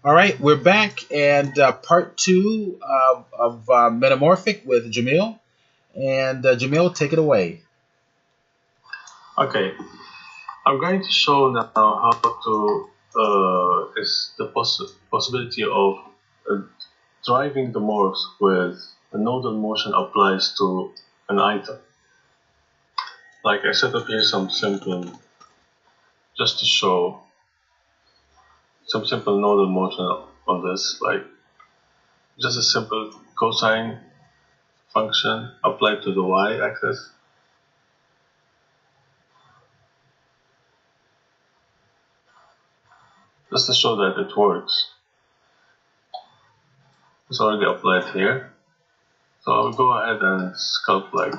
All right, we're back, and part two of Metamorphic with Jamil. And Jamil, take it away. Okay, I'm going to show now how to is the possibility of driving the morphs with the nodal motion applies to an item. Like I set up here some simple, just to show some simple nodal motion on this, like just a simple cosine function applied to the y-axis. Just to show that it works. It's already applied here. So I will go ahead and sculpt like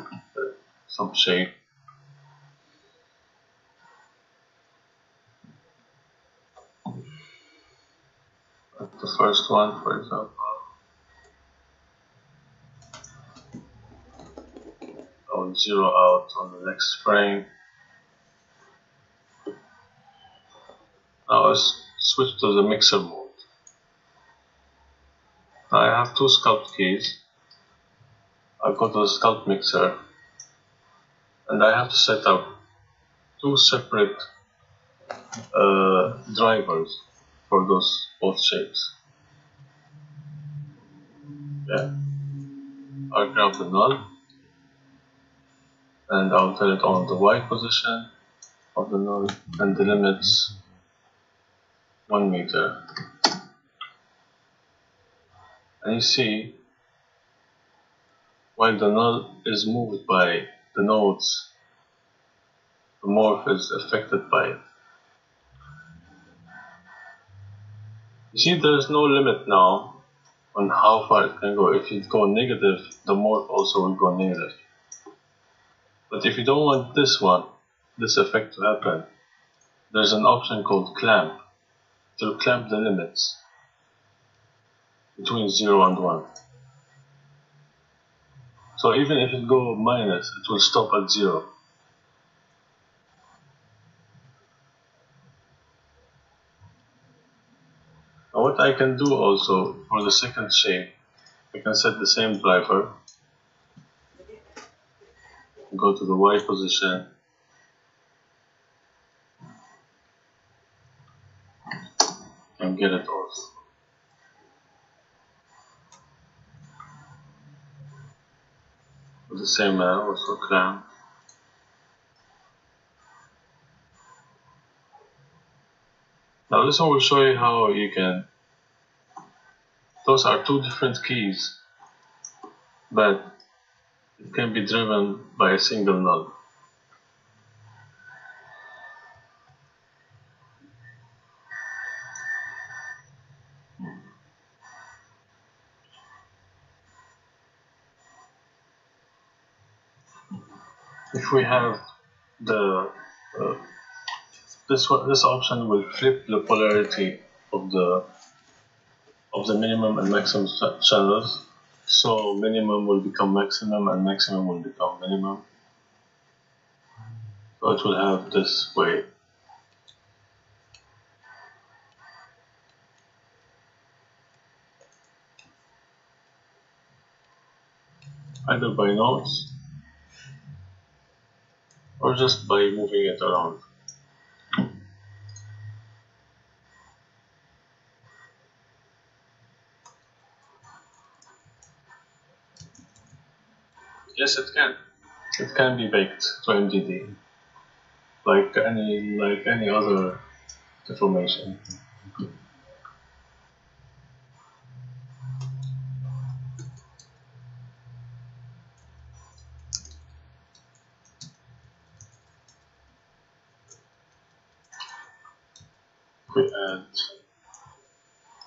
some shape. The first one, for example. I will zero out on the next frame. Now let's switch to the mixer mode. Now I have two sculpt keys. I go to the sculpt mixer and I have to set up two separate drivers for those both shapes. Yeah. I'll grab the null and I'll tell it on the Y position of the null and the limits 1 meter. And you see, while the null is moved by the nodes, the morph is affected by it. You see, there is no limit now on how far it can go. If you go negative, the morph also will go negative. But if you don't want this effect to happen, there's an option called clamp to clamp the limits between 0 and 1. So even if it goes minus, it will stop at 0. Now what I can do also for the second shape, I can set the same driver, go to the Y position, and get it off. With the same also clamp. Now this one will show you how you can, those are two different keys, but it can be driven by a single null. If we have the this option will flip the polarity of the minimum and maximum channels, so minimum will become maximum and maximum will become minimum. So it will have this way. Either by nodes or just by moving it around. Yes, it can. It can be baked to MDD, like any other deformation. We add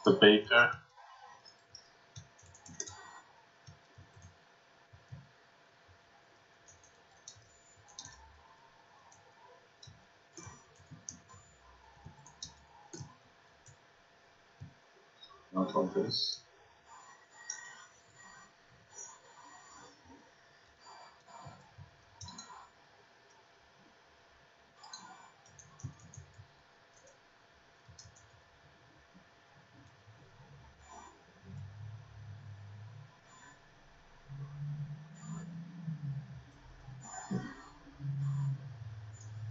the baker. Not on this.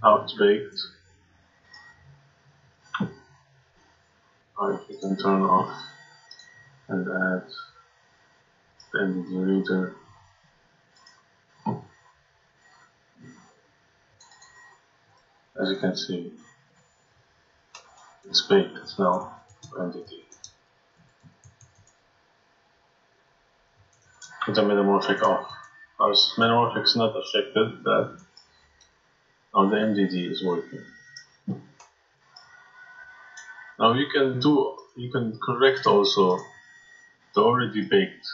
How it's baked. Alright, we can turn off and add the NVD reader. As you can see, it's baked now for NVD. With the metamorphic off. Our metamorphic is not affected, that now the NVD is working. Now you can correct also the already baked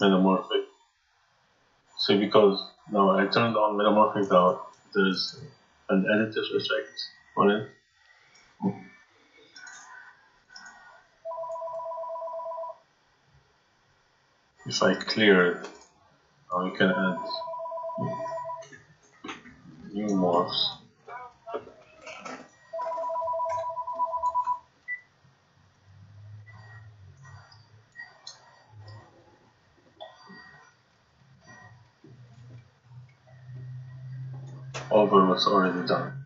metamorphic. See, because now I turned on metamorphic now, there's an additive effect on it. If I clear it, now we can add new morphs. Over what's already done.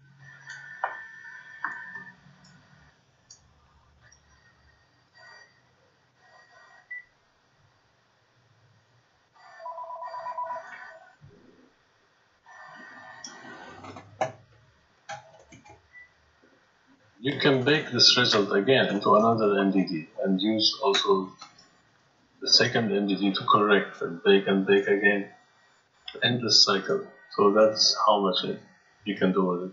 You can bake this result again into another MDD and use also the second MDD to correct and bake again. Endless cycle. So that's how much you can do with it.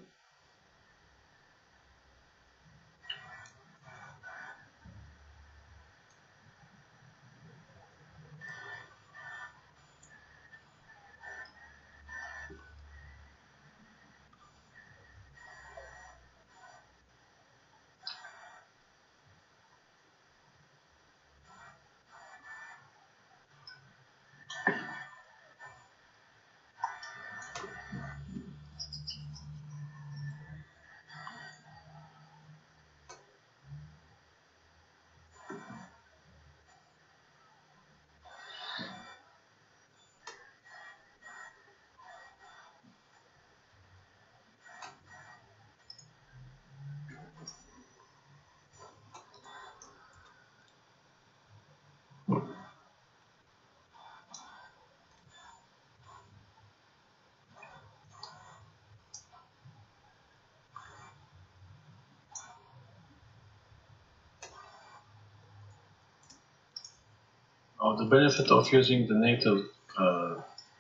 Now the benefit of using the native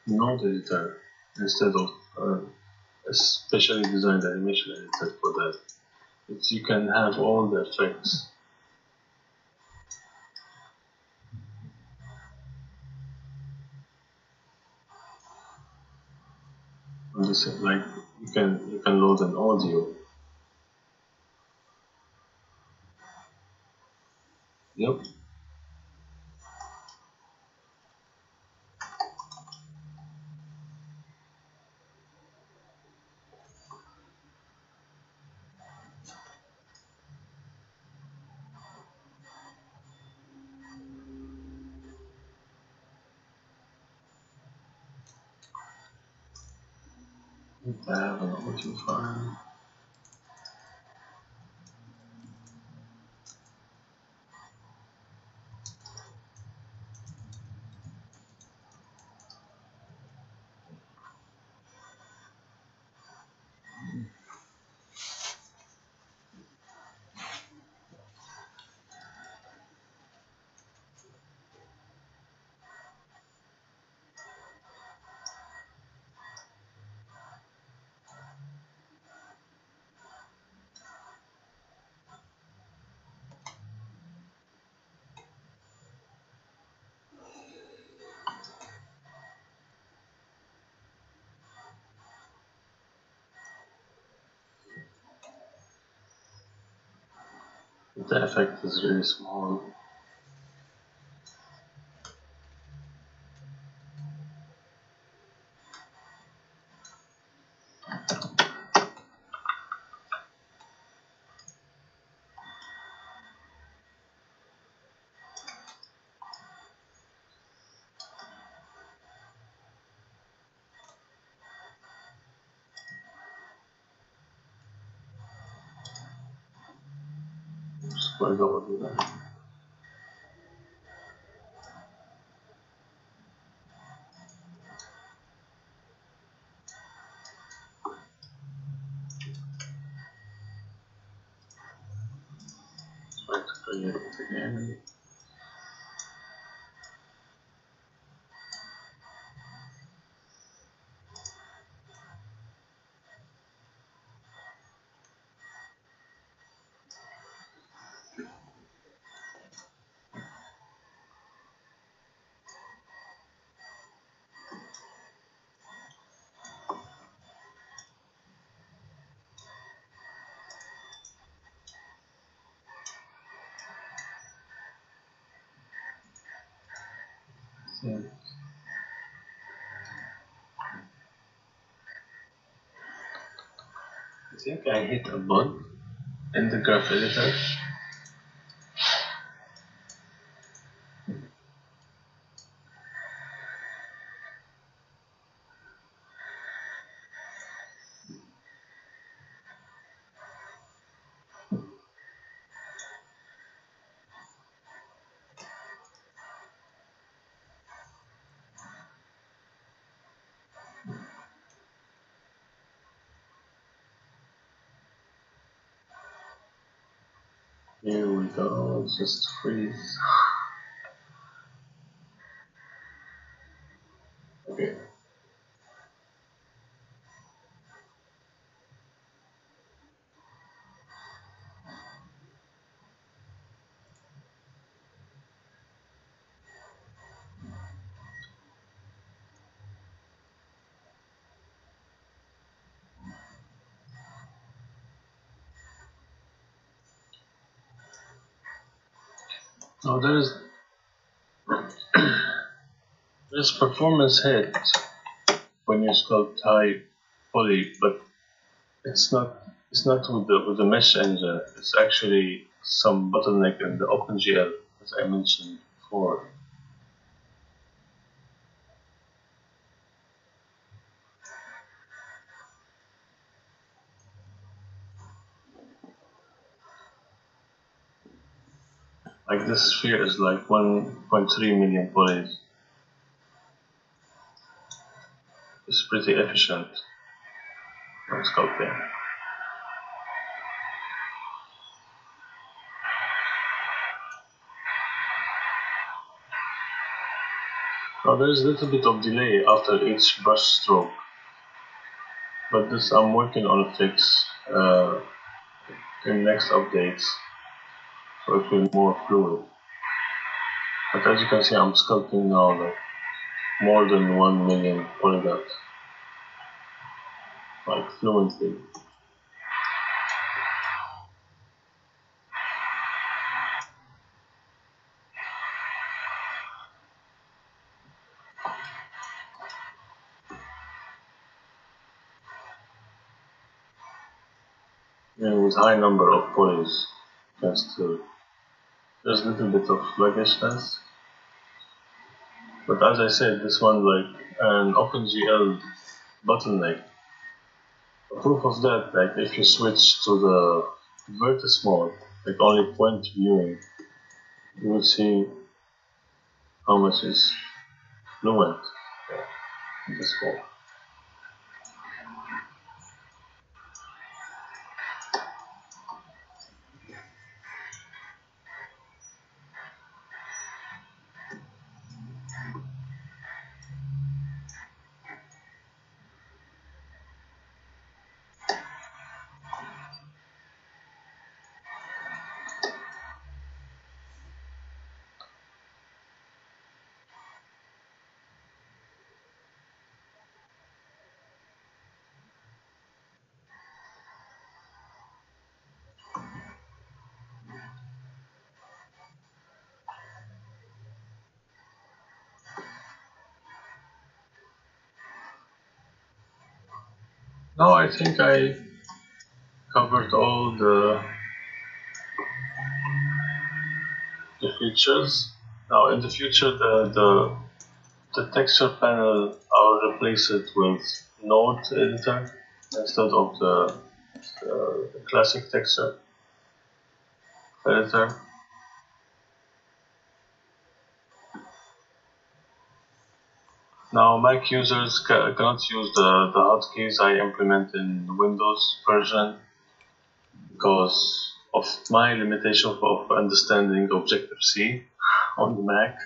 node editor instead of a specially designed animation editor for that, is you can have all the effects. On this, like you can load an audio. Yep. I have an audio file. The effect is really small. for example. Try to create it again. I think I hit a bug in the graph editor. Here we go, just freeze. Okay. Now there's performance hit when you sculpt high poly, but it's not with the mesh engine. It's actually some bottleneck in the OpenGL, as I mentioned before. Like this sphere is like 1.3 million polys. It's pretty efficient when sculpting. Now there is a little bit of delay after each brush stroke, but this I'm working on a fix in next updates, so it will be more fluid. But as you can see, I'm sculpting now like more than 1 million polygons, like fluently. And with high number of polys, there's a little bit of sluggishness. But as I said, this one like an OpenGL bottleneck. Proof of that, like if you switch to the vertex mode, like only point viewing, you will see how much is fluent in this mode. Now I think I covered all the features. Now in the future, the texture panel, I'll replace it with node editor instead of the classic texture. editor. Now Mac users cannot use the hotkeys I implement in the Windows version because of my limitation of understanding Objective-C on the Mac.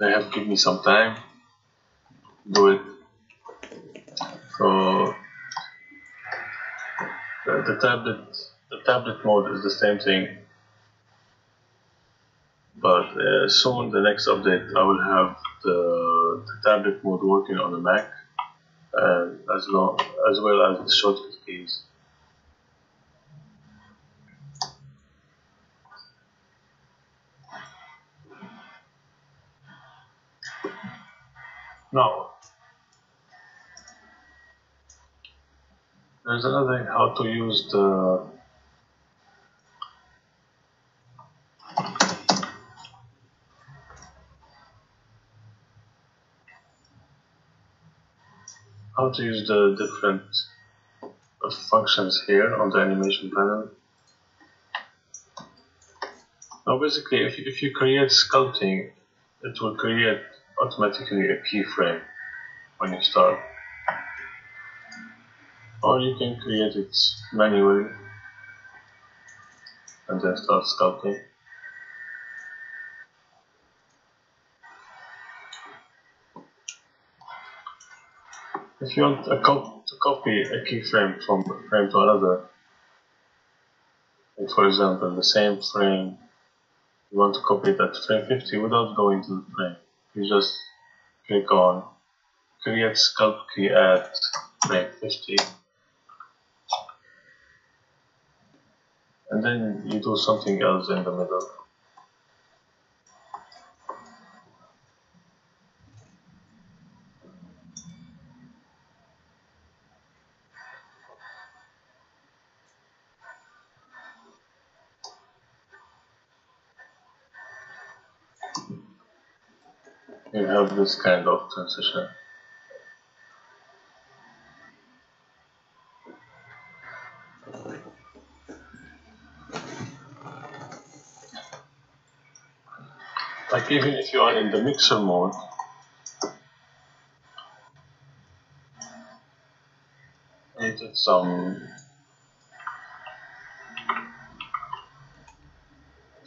They have given me some time to do it. So the tablet mode is the same thing, but soon the next update I will have the tablet mode working on the Mac, as well as the shortcut keys. Now, there's another thing, how to use the different functions here on the animation panel. Now basically, if you create sculpting, it will create automatically a keyframe when you start. Or you can create it manually and then start sculpting. If you want to copy a keyframe from a frame to another, like for example the same frame, you want to copy it at frame 50 without going to the frame, you just click on create sculpt key at frame 50, and then you do something else in the middle. You have this kind of transition. Like even if you are in the mixer mode, you did some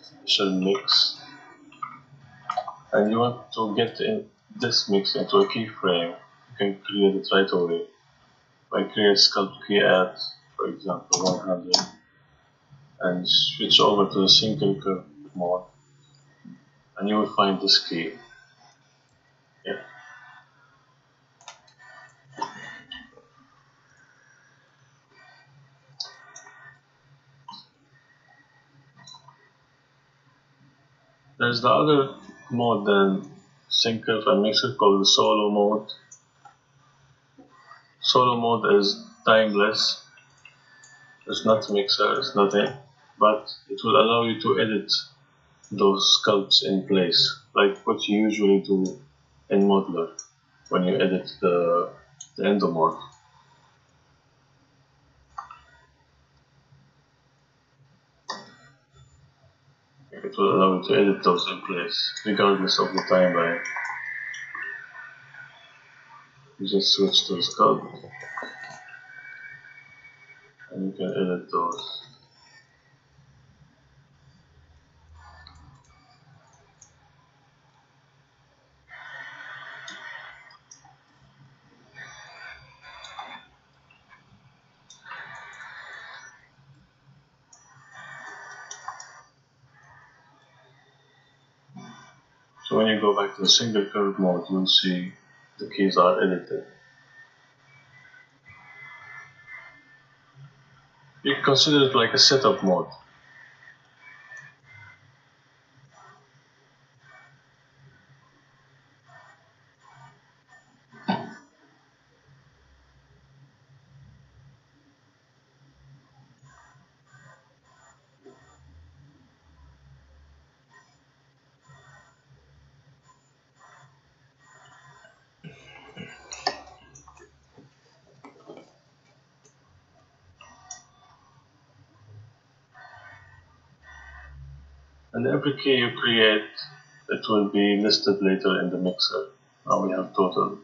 special mix, and you want to get this mix into a keyframe, you can create it right away by create sculpt key at, for example, 100, and switch over to the single curve mode, and you will find this key. Yeah. There's the other mode than sync curve and mixer called the solo mode. Solo mode is timeless. It's not mixer, it's nothing, but it will allow you to edit those sculpts in place, like what you usually do in Modeler when you edit the endomorph. It will allow you to edit those in place, regardless of the timeline. You just switch to the sculpt, and you can edit those. So when you go back to the single curve mode, you'll see the keys are edited. You can consider it like a setup mode. And every key you create, it will be listed later in the mixer. Now we have total.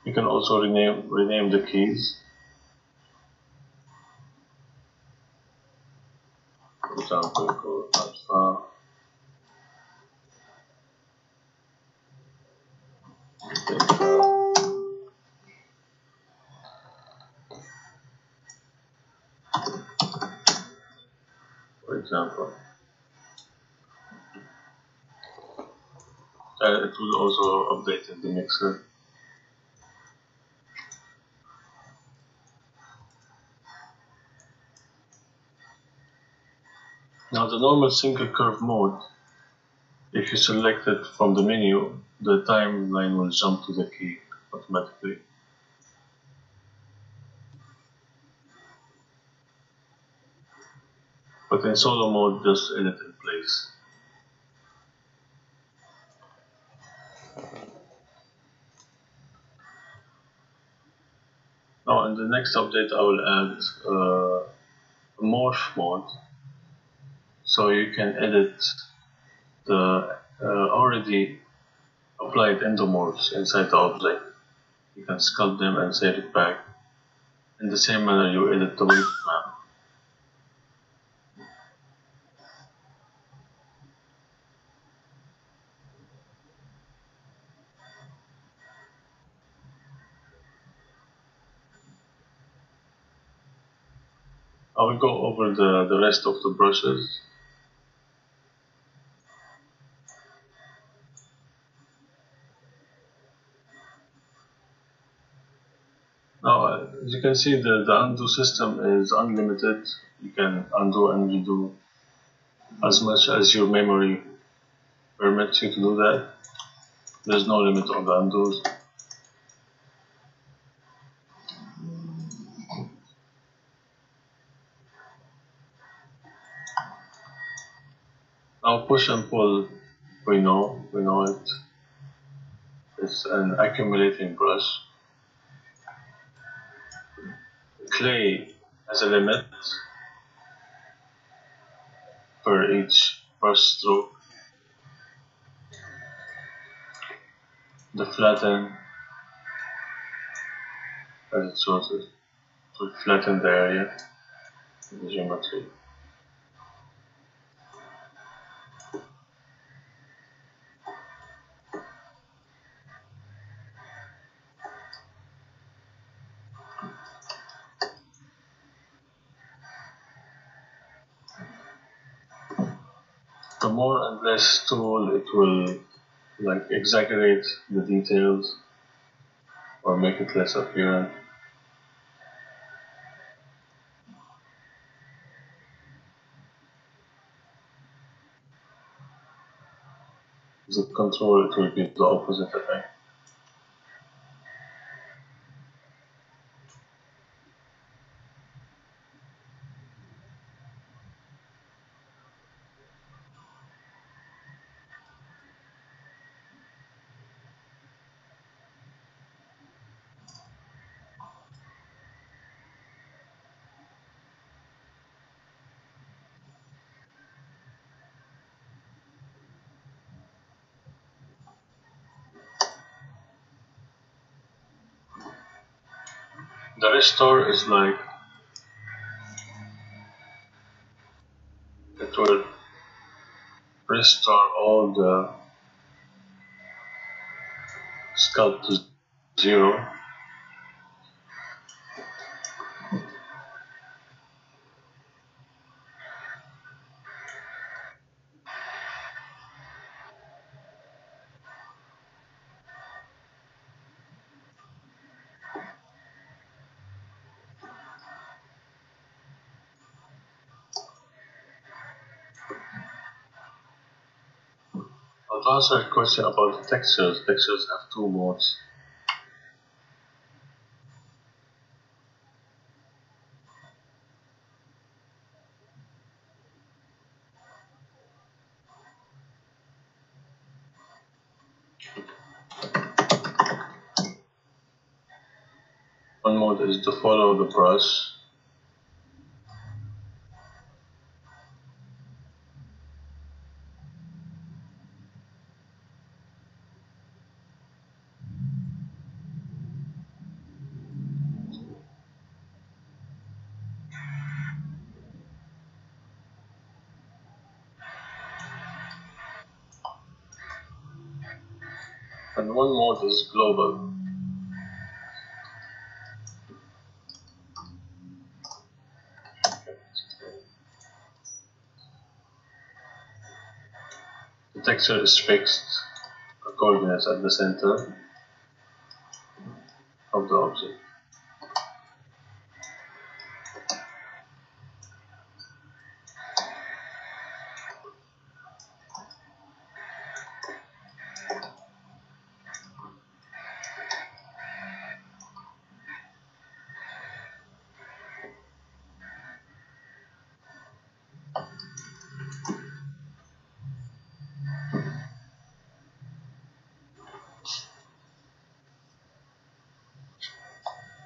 You can also rename the keys. For example, go alpha. For example. It will also update in the mixer. Now the normal single curve mode, if you select it from the menu, the timeline will jump to the key automatically. But in solo mode, just edit in place. Now in the next update I will add a morph mode, so you can edit the already applied endomorphs inside the object. You can sculpt them and save it back. In the same manner you edit the weight map. I will go over the rest of the brushes. Now, as you can see, the undo system is unlimited. You can undo and redo as much as your memory permits you to do that. There's no limit on the undos. Now push and pull, we know it. It's an accumulating brush. Clay has a limit for each brush stroke. The flatten, as it shows it, will flatten the area in the geometry. The more and less tool, it will like exaggerate the details or make it less apparent. The control, it will be the opposite effect. The restore is like, it will restore all the sculpt to 0. Now to answer a question about the textures, textures have two modes. One mode is to follow the brush. and one mode is global. The texture is fixed, the coordinates at the center of the object.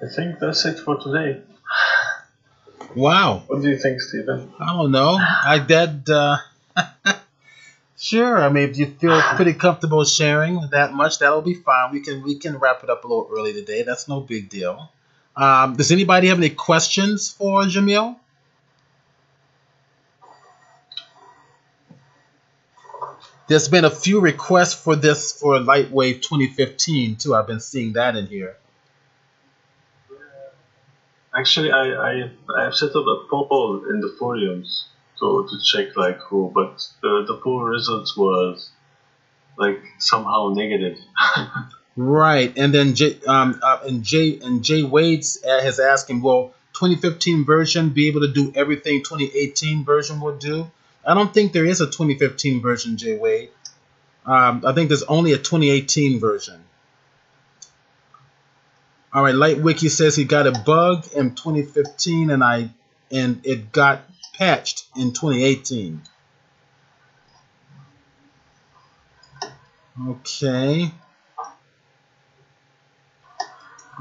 I think that's it for today. Wow. What do you think, Stephen? I don't know. Sure. I mean, if you feel pretty comfortable sharing that much, that'll be fine. We can wrap it up a little early today. That's no big deal. Does anybody have any questions for Jamil? There's been a few requests for this for Lightwave 2015 too. I've been seeing that in here. Actually, I have set up a poll in the forums to check like who, but the poll results was like somehow negative. Right, and then Jay Wade has asked him, will 2015 version be able to do everything 2018 version will do? I don't think there is a 2015 version, Jay Wade. I think there's only a 2018 version. All right, Lightwiki says he got a bug in 2015 and it got patched in 2018. Okay.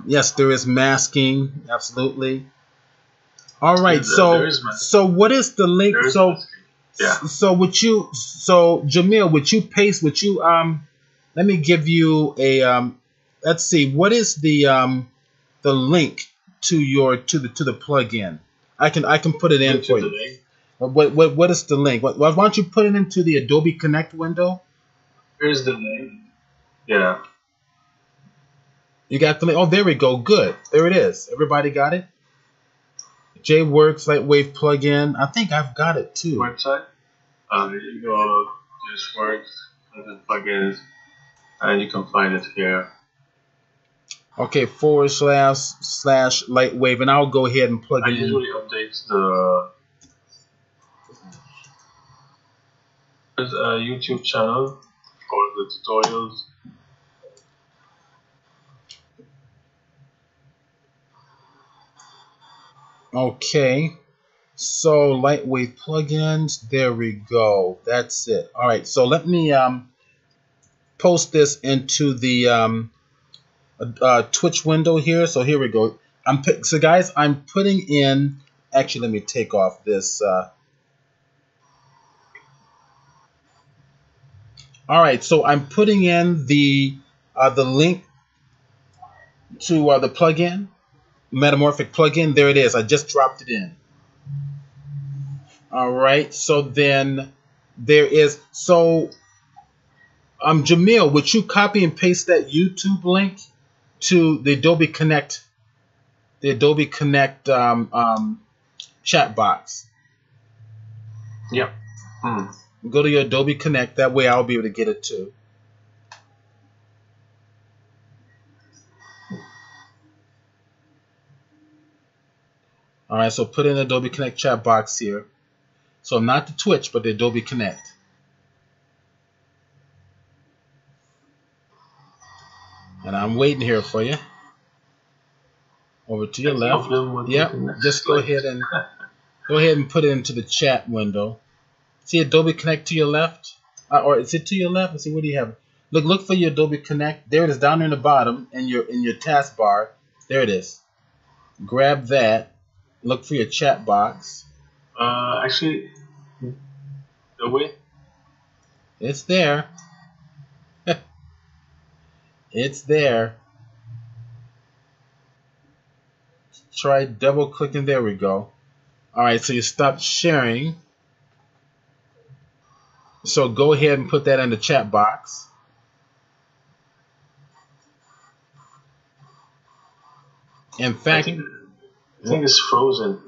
Yes, there is masking, absolutely. All right, so what is the link? Jamil, let me give you a let's see, what is the link to the plugin? I can put it in for you. What is the link? Why don't you put it into the Adobe Connect window? Here's the link. Yeah. You got the link. Oh, there we go. Good. There it is. Everybody got it? JWorks Lightwave plugin. I think I've got it too. Website. You go JWorks plugins, and you can find it here. Okay, / Lightwave, and I'll go ahead and plug it in. I usually update the there's a YouTube channel for the tutorials. Okay, so Lightwave plugins, there we go. That's it. All right, so let me post this into the Twitch window here. So here we go. So guys, I'm putting in. Actually, let me take off this. All right, so I'm putting in the link to the plugin, Metamorphic plugin. There it is. I just dropped it in. All right, so then there is Jamil, would you copy and paste that YouTube link to the Adobe Connect chat box? Yep. Go to your Adobe Connect. That way I'll be able to get it too. All right, so put in the Adobe Connect chat box here. So not the Twitch, but the Adobe Connect. And I'm waiting here for you. Over to your left. Yep. Just go ahead and put it into the chat window. See Adobe Connect to your left, or is it to your left? Let's see. What do you have? Look for your Adobe Connect. There it is, down there in the bottom, in your taskbar. There it is. Grab that. Look for your chat box. Actually, the way. It's there. It's there. Try double clicking. There we go. All right, so you stopped sharing. So go ahead and put that in the chat box. In fact, I think it's frozen.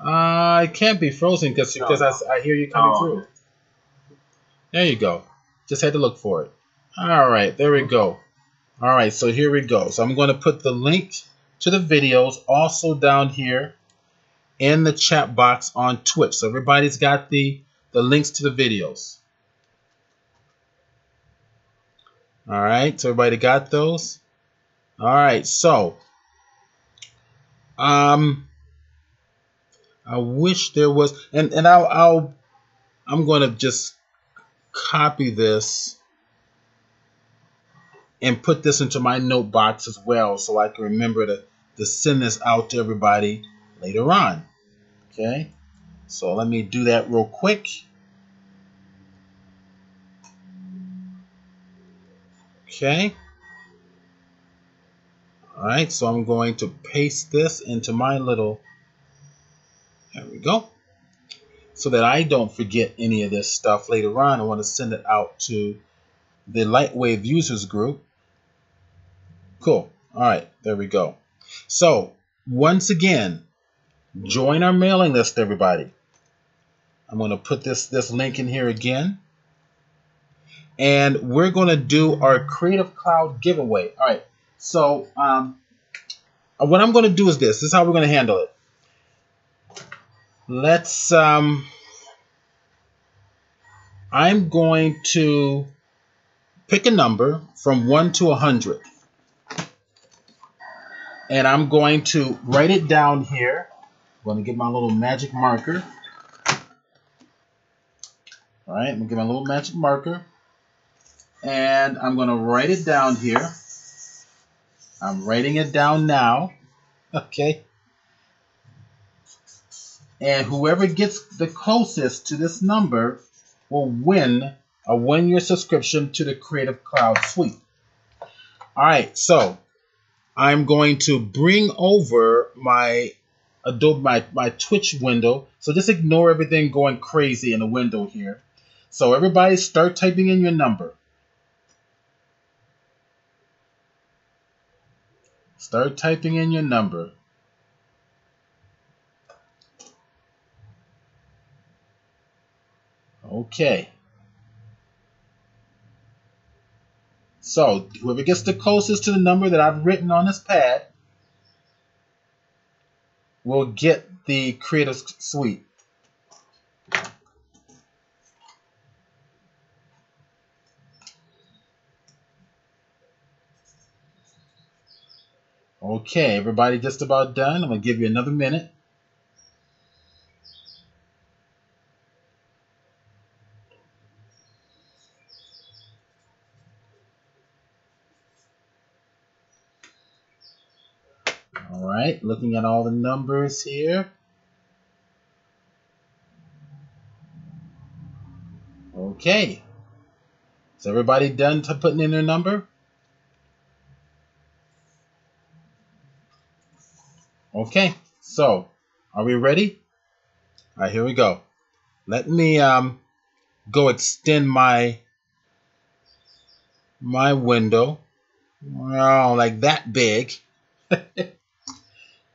It can't be frozen because I hear you coming through. There you go. Just had to look for it. All right, there we go. All right, so here we go. So I'm going to put the link to the videos also down here in the chat box on Twitch. So everybody's got the links to the videos. All right, so everybody got those? All right, so I wish there was, and I'm going to just copy this and put this into my note box as well so I can remember to send this out to everybody later on. Okay, so let me do that real quick. Okay. All right, so I'm going to paste this into my little, there we go, so that I don't forget any of this stuff later on. I want to send it out to the Lightwave users group. Cool. All right, there we go. So once again, join our mailing list, everybody. I'm going to put this link in here again. And we're going to do our Creative Cloud giveaway. All right, so what I'm going to do is this. This is how we're going to handle it. Let's, I'm going to pick a number from 1 to 100. And I'm going to write it down here. I'm going to get my little magic marker. All right, I'm going to get my little magic marker. And I'm going to write it down here. I'm writing it down now. Okay. And whoever gets the closest to this number will win a 1-year subscription to the Creative Cloud Suite. All right, so I'm going to bring over my Adobe, my Twitch window. So just ignore everything going crazy in the window here. So everybody start typing in your number. Start typing in your number. Okay. So whoever gets the closest to the number that I've written on this pad will get the Creative Suite. Okay, everybody just about done. I'm going to give you another minute. All right, looking at all the numbers here. Okay. Is everybody done putting in their number? Okay, so are we ready? All right, here we go. Let me go extend my window. Oh, like that big.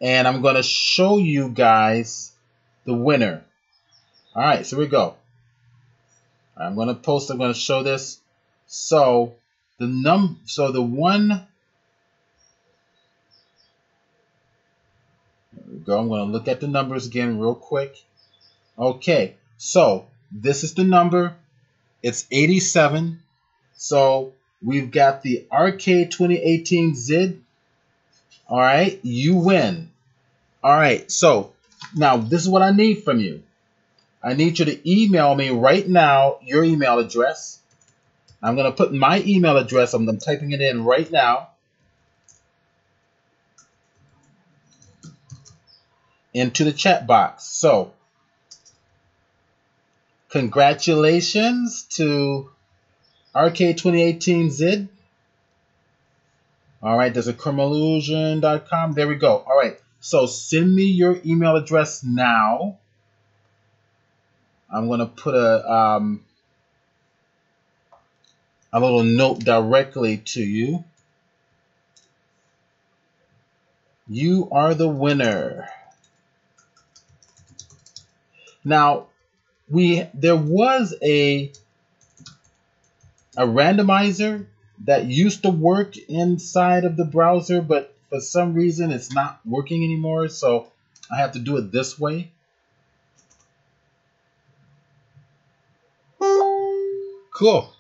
And I'm going to show you guys the winner. All right, so here we go. I'm going to show this. So the one, there we go. I'm going to look at the numbers again real quick. Okay, so this is the number. It's 87. So we've got the Arcade 2018 Zid. All right, you win. All right, so now this is what I need from you. I need you to email me right now your email address. I'm going to put my email address. I'm typing it in right now into the chat box. So congratulations to Arcade 2018 Zid. All right, there's a criminalillusion.com. There we go. All right, so send me your email address now. I'm going to put a little note directly to you. You are the winner. Now, there was a randomizer that used to work inside of the browser, but for some reason it's not working anymore, so I have to do it this way. Cool.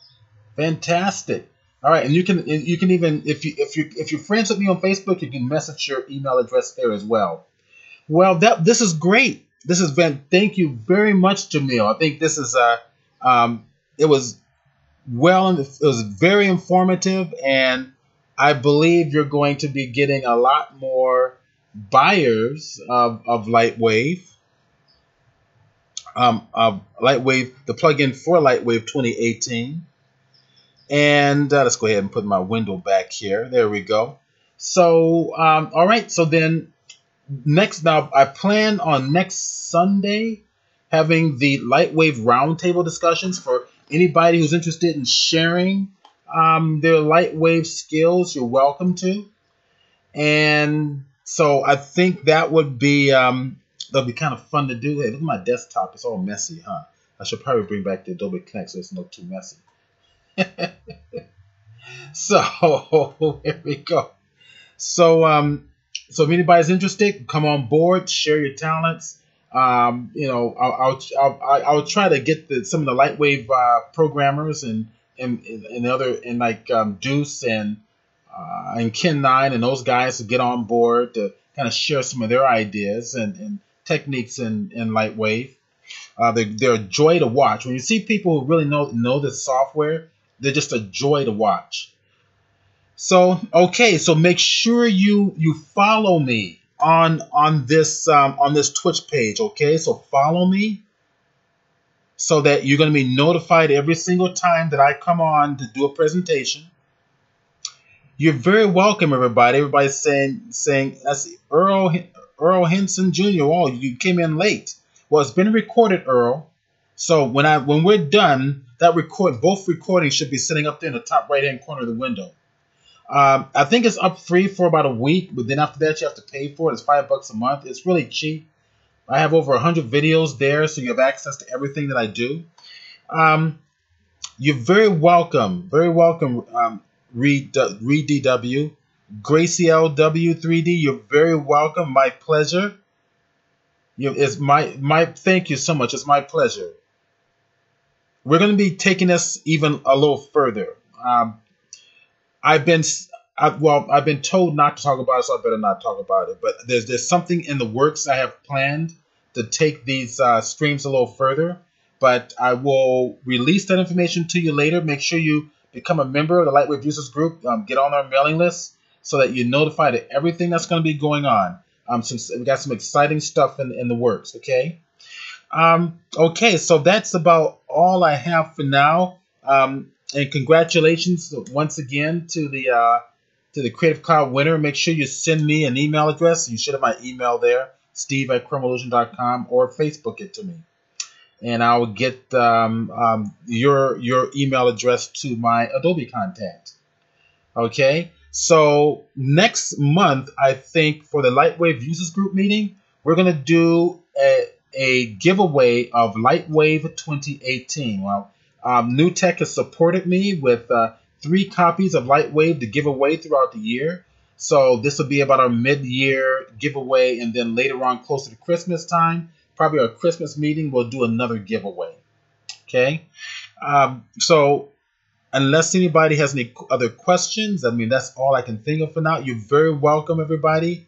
Fantastic. All right, and you can even, if you're friends with me on Facebook, you can message your email address there as well. Well, this is great. This has been, thank you very much, Jamil. I think this is it was very informative, and I believe you're going to be getting a lot more buyers of Lightwave. Of Lightwave, the plugin for Lightwave 2018. And let's go ahead and put my window back here. There we go. So, all right. So then now I plan on next Sunday having the Lightwave roundtable discussions for anybody who's interested in sharing their Lightwave skills. You're welcome to. And so I think that would be that'll be kind of fun to do. Hey, look at my desktop. It's all messy, huh? I should probably bring back the Adobe Connect so it's not too messy. So here we go. So so if anybody's interested, come on board, share your talents. You know, I'll try to get some of the Lightwave programmers and like Deuce and Ken9 and those guys to get on board to kind of share some of their ideas and techniques in Lightwave. They're a joy to watch. When you see people who really know this software, they're just a joy to watch. So okay, so make sure you follow me on this Twitch page. Okay, so follow me so that you're going to be notified every single time that I come on to do a presentation. You're very welcome, everybody. Everybody's saying that's Earl Henson Jr. Oh, you came in late. Well, it's been recorded, Earl. So when we're done, both recordings should be sitting up there in the top right-hand corner of the window. I think it's up free for about a week, but then after that you have to pay for it. It's $5 a month. It's really cheap. I have over 100 videos there, so you have access to everything that I do. You're very welcome. Very welcome, Reed DW. Gracie LW3D, you're very welcome. My pleasure. Thank you so much. It's my pleasure. We're going to be taking this even a little further. I've been told not to talk about it, so I better not talk about it. But there's something in the works I have planned to take these streams a little further. But I will release that information to you later. Make sure you become a member of the Lightwave Users Group. Get on our mailing list so that you're notified of everything that's going to be going on. Since we got some exciting stuff in the works. Okay. Okay. So that's about all I have for now. And congratulations once again to the Creative Cloud winner. Make sure you send me an email address. You should have my email there, steve@chromeillusion.com, or Facebook it to me, and I will get your email address to my Adobe contact. Okay. So next month, I think for the Lightwave Users Group meeting, we're going to do a giveaway of Lightwave 2018. Well, New Tech has supported me with 3 copies of Lightwave to give away throughout the year. So this will be about our mid-year giveaway, and then later on, closer to Christmas time, probably our Christmas meeting, we'll do another giveaway. Okay? So unless anybody has any other questions, I mean, that's all I can think of for now. You're very welcome, everybody.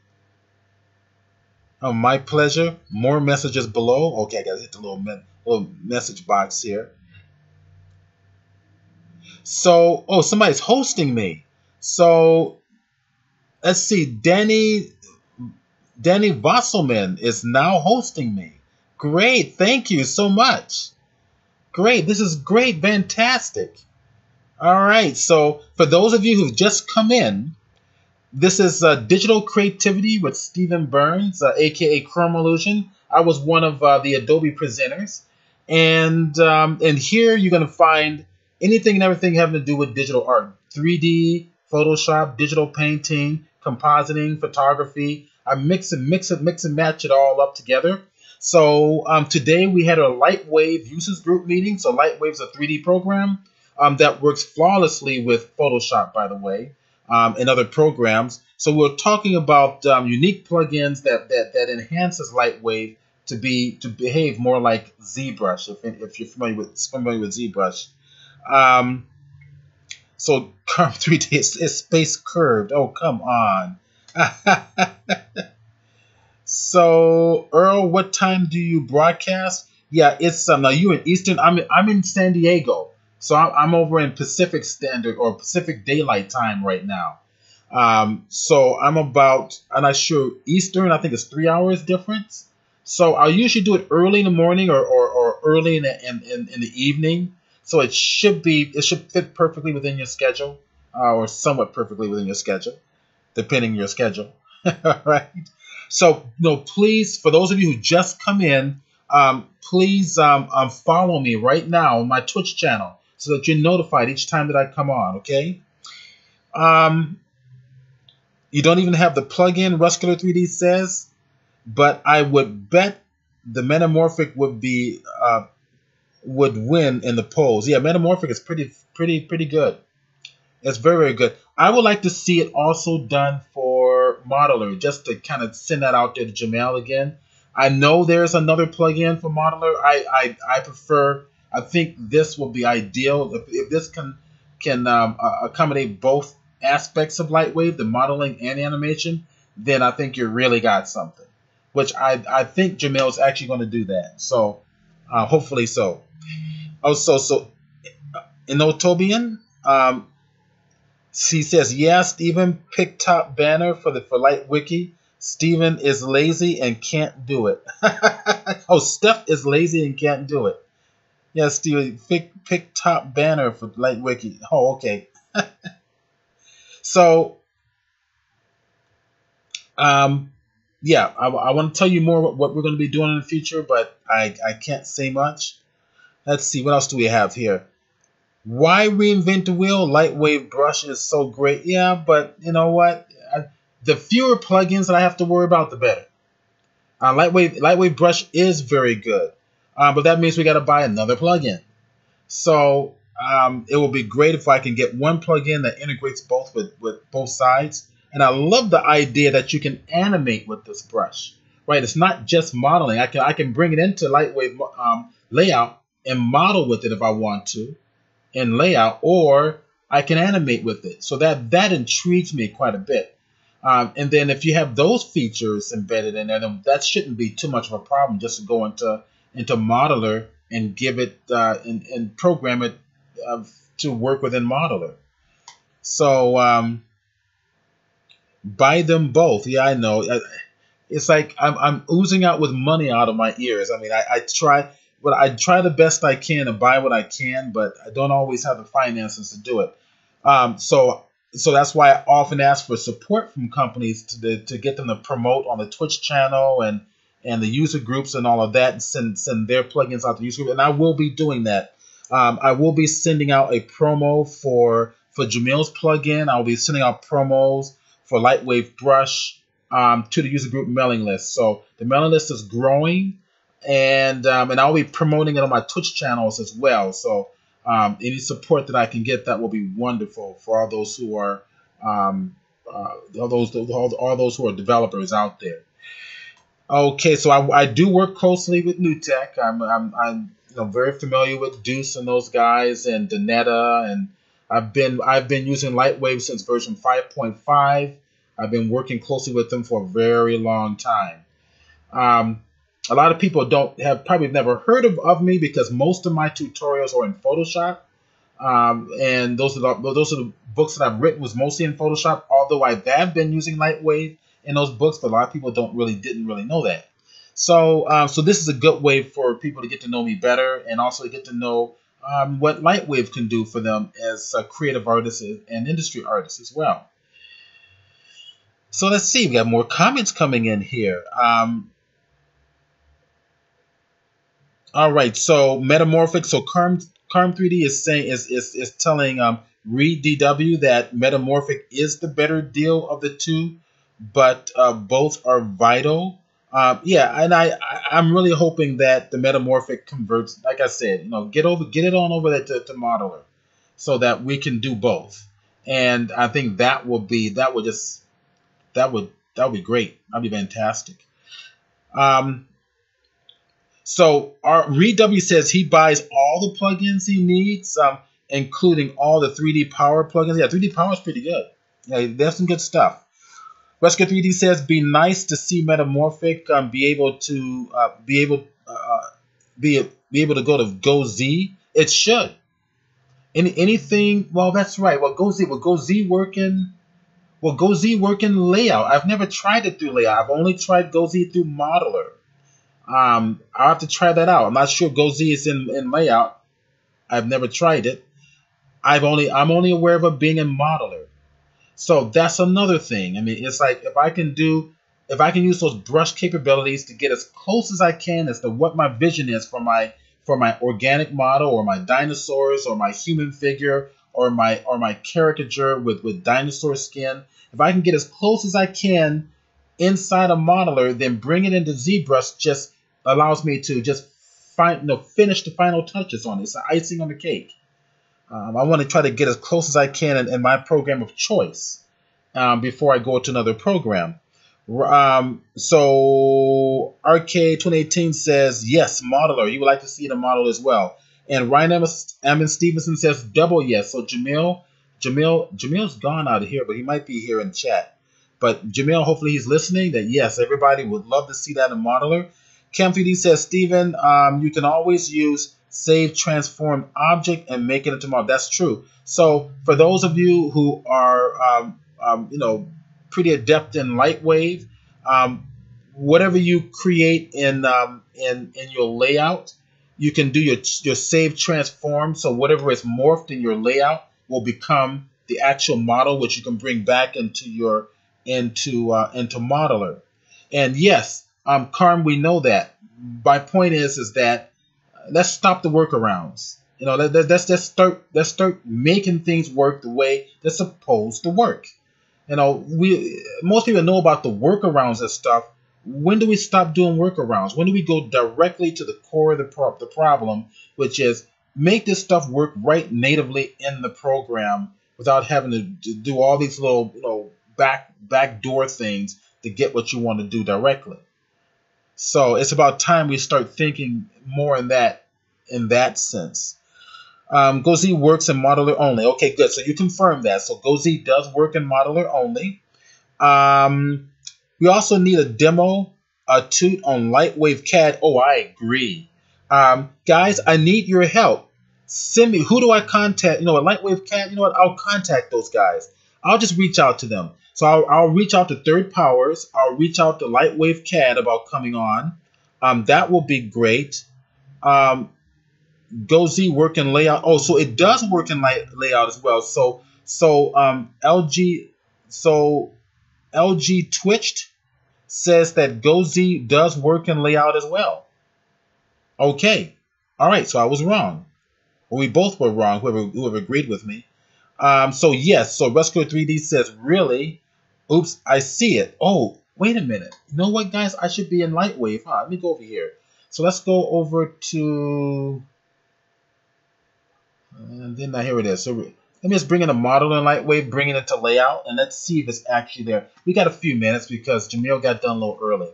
Oh, my pleasure. More messages below. Okay, I got to hit the little message box here. So, oh, somebody's hosting me. So, let's see. Danny Wasselman is now hosting me. Great. Thank you so much. Great. This is great. Fantastic. All right. So, for those of you who've just come in, this is Digital Creativity with Stephen Burns, a.k.a. Chrome Illusion. I was one of the Adobe presenters. And here you're going to find anything and everything having to do with digital art. 3D, Photoshop, digital painting, compositing, photography. I mix and match it all up together. So today we had a Lightwave users group meeting. So Lightwave's a 3D program that works flawlessly with Photoshop, by the way, and other programs. So we're talking about unique plugins that enhances Lightwave to behave more like Zbrush, if you're familiar with Zbrush. So Curve 3D is space curved. Oh, come on. So Earl, what time do you broadcast? Yeah, it's now you in Eastern. I'm in San Diego, so I'm over in Pacific Standard or Pacific Daylight Time right now. So I'm not sure Eastern. I think it's 3 hours difference. So I'll usually do it early in the morning or early in the evening. So it should fit perfectly within your schedule, or somewhat perfectly within your schedule, depending on your schedule. Right. So please, for those of you who just come in, please follow me right now on my Twitch channel so that you're notified each time that I come on. Okay. You don't even have the plugin, Ruscular 3D says, but I would bet the Metamorphic would win in the polls. Yeah, Metamorphic is pretty good. It's very, very good. I would like to see it also done for Modeler, just to kind of send that out there to Jamel again. I know there's another plugin for Modeler. I prefer. I think this will be ideal if this can accommodate both aspects of Lightwave, the modeling and animation. Then I think you really got something. Which I think Jamel's actually going to do that. So hopefully so. Oh, so Inotobian, she says, yeah, Steven, pick top banner for Light Wiki. Steven is lazy and can't do it. Oh, Steph is lazy and can't do it. Yeah, Steven, pick top banner for Light Wiki. Oh, okay. So, yeah, I want to tell you more what we're going to be doing in the future, but I can't say much. Let's see, what else do we have here? Why reinvent the wheel? Lightwave Brush is so great. Yeah, but you know what? The fewer plugins that I have to worry about, the better. Lightwave Brush is very good, but that means we got to buy another plugin. So it will be great if I can get one plugin that integrates both with both sides. And I love the idea that you can animate with this brush. Right? It's not just modeling. I can bring it into Lightwave layout and model with it if I want to in layout, or I can animate with it. So that intrigues me quite a bit. And then if you have those features embedded in there, then that shouldn't be too much of a problem just to go into Modeler and give it and program it to work within Modeler. So buy them both. Yeah, I know. It's like I'm oozing out with money out of my ears. I mean, I try the best I can to buy what I can, but I don't always have the finances to do it. So that's why I often ask for support from companies to get them to promote on the Twitch channel and the user groups and all of that, and send their plugins out to the user group. And I will be doing that. I will be sending out a promo for Jamel's plugin. I'll be sending out promos for Lightwave Brush to the user group mailing list. So the mailing list is growing, and I'll be promoting it on my Twitch channels as well. So any support that I can get, that will be wonderful for all those who are all those who are developers out there. Okay, so I do work closely with New Tech. I'm very familiar with Deuce and those guys and Donetta, and I've been using Lightwave since version 5.5. I've been working closely with them for a very long time. A lot of people probably never heard of me because most of my tutorials are in Photoshop, and those are the books that I've written was mostly in Photoshop. Although I have been using Lightwave in those books, but a lot of people didn't really know that. So this is a good way for people to get to know me better, and also to get to know what Lightwave can do for them as creative artists and industry artists as well. So let's see, we got more comments coming in here. All right, so Metamorphic. So Carm 3D is saying is telling Reed DW that Metamorphic is the better deal of the two. but both are vital. Yeah, and I'm really hoping that the Metamorphic converts. Like I said, get it on over there to Modeler, so that we can do both. And I think that would be that would be great. That'd be fantastic. Um, so our Reed W says he buys all the plugins he needs, including all the 3D Power plugins. Yeah, 3D Power is pretty good. Yeah, there's some good stuff. Wesker 3D says, "Be nice to see Metamorphic be able to be able to go to GoZ. It should. Anything. Well, that's right. Well, GoZ working. Well, GoZ working layout. I've never tried it through layout. I've only tried GoZ through Modeler. I'll have to try that out. I'm not sure GoZ is in layout. I've never tried it. I'm only aware of it being in Modeler. So that's another thing. I mean, it's like if I can use those brush capabilities to get as close as I can as to what my vision is for my organic model or my dinosaurs or my human figure or my caricature with dinosaur skin, if I can get as close as I can inside a modeler, then bring it into ZBrush just allows me to just finish the final touches on it. It's the icing on the cake. I want to try to get as close as I can in my program of choice before I go to another program. So RK2018 says, yes, modeler. You would like to see the model as well. And Ryan Emmett Stevenson says, double yes. So Jamil's gone out of here, but he might be here in chat. But Jamil, hopefully he's listening, that yes, everybody would love to see that in modeler. Cam3D says, Steven, you can always use save transform object and make it into model. That's true. So for those of you who are pretty adept in Lightwave, whatever you create in your layout, you can do your save transform. So whatever is morphed in your layout will become the actual model, which you can bring back into Modeler. And yes, Carm, we know that. My point is that let's stop the workarounds. Let's start making things work the way they're supposed to work. Most people know about the workarounds and stuff. When do we stop doing workarounds? When do we go directly to the core of the problem, which is make this stuff work right natively in the program without having to do all these little backdoor things to get what you want to do directly. So it's about time we start thinking more in that sense. GoZ works in Modeler only. Okay, good. So you confirmed that. So GoZ does work in Modeler only. We also need a demo, a toot on Lightwave CAD. Oh, I agree. Guys, I need your help. Send me, who do I contact? At Lightwave CAD, I'll contact those guys. I'll just reach out to them. So I'll reach out to Third Powers. I'll reach out to Lightwave CAD about coming on. That will be great. GoZ work in layout. Oh, so it does work in layout as well. So LG Twitched says that GoZ does work in layout as well. Okay. All right. So I was wrong. Well, we both were wrong. Whoever agreed with me. So yes. So Resco 3D says, really? Oops, I see it. Oh, wait a minute. You know what, guys? I should be in Lightwave. Let me go over here. So let's go over to. And then here it is. So let me just bring in a model in Lightwave, bring it into layout, and let's see if it's actually there. We got a few minutes because Jamil got done a little early.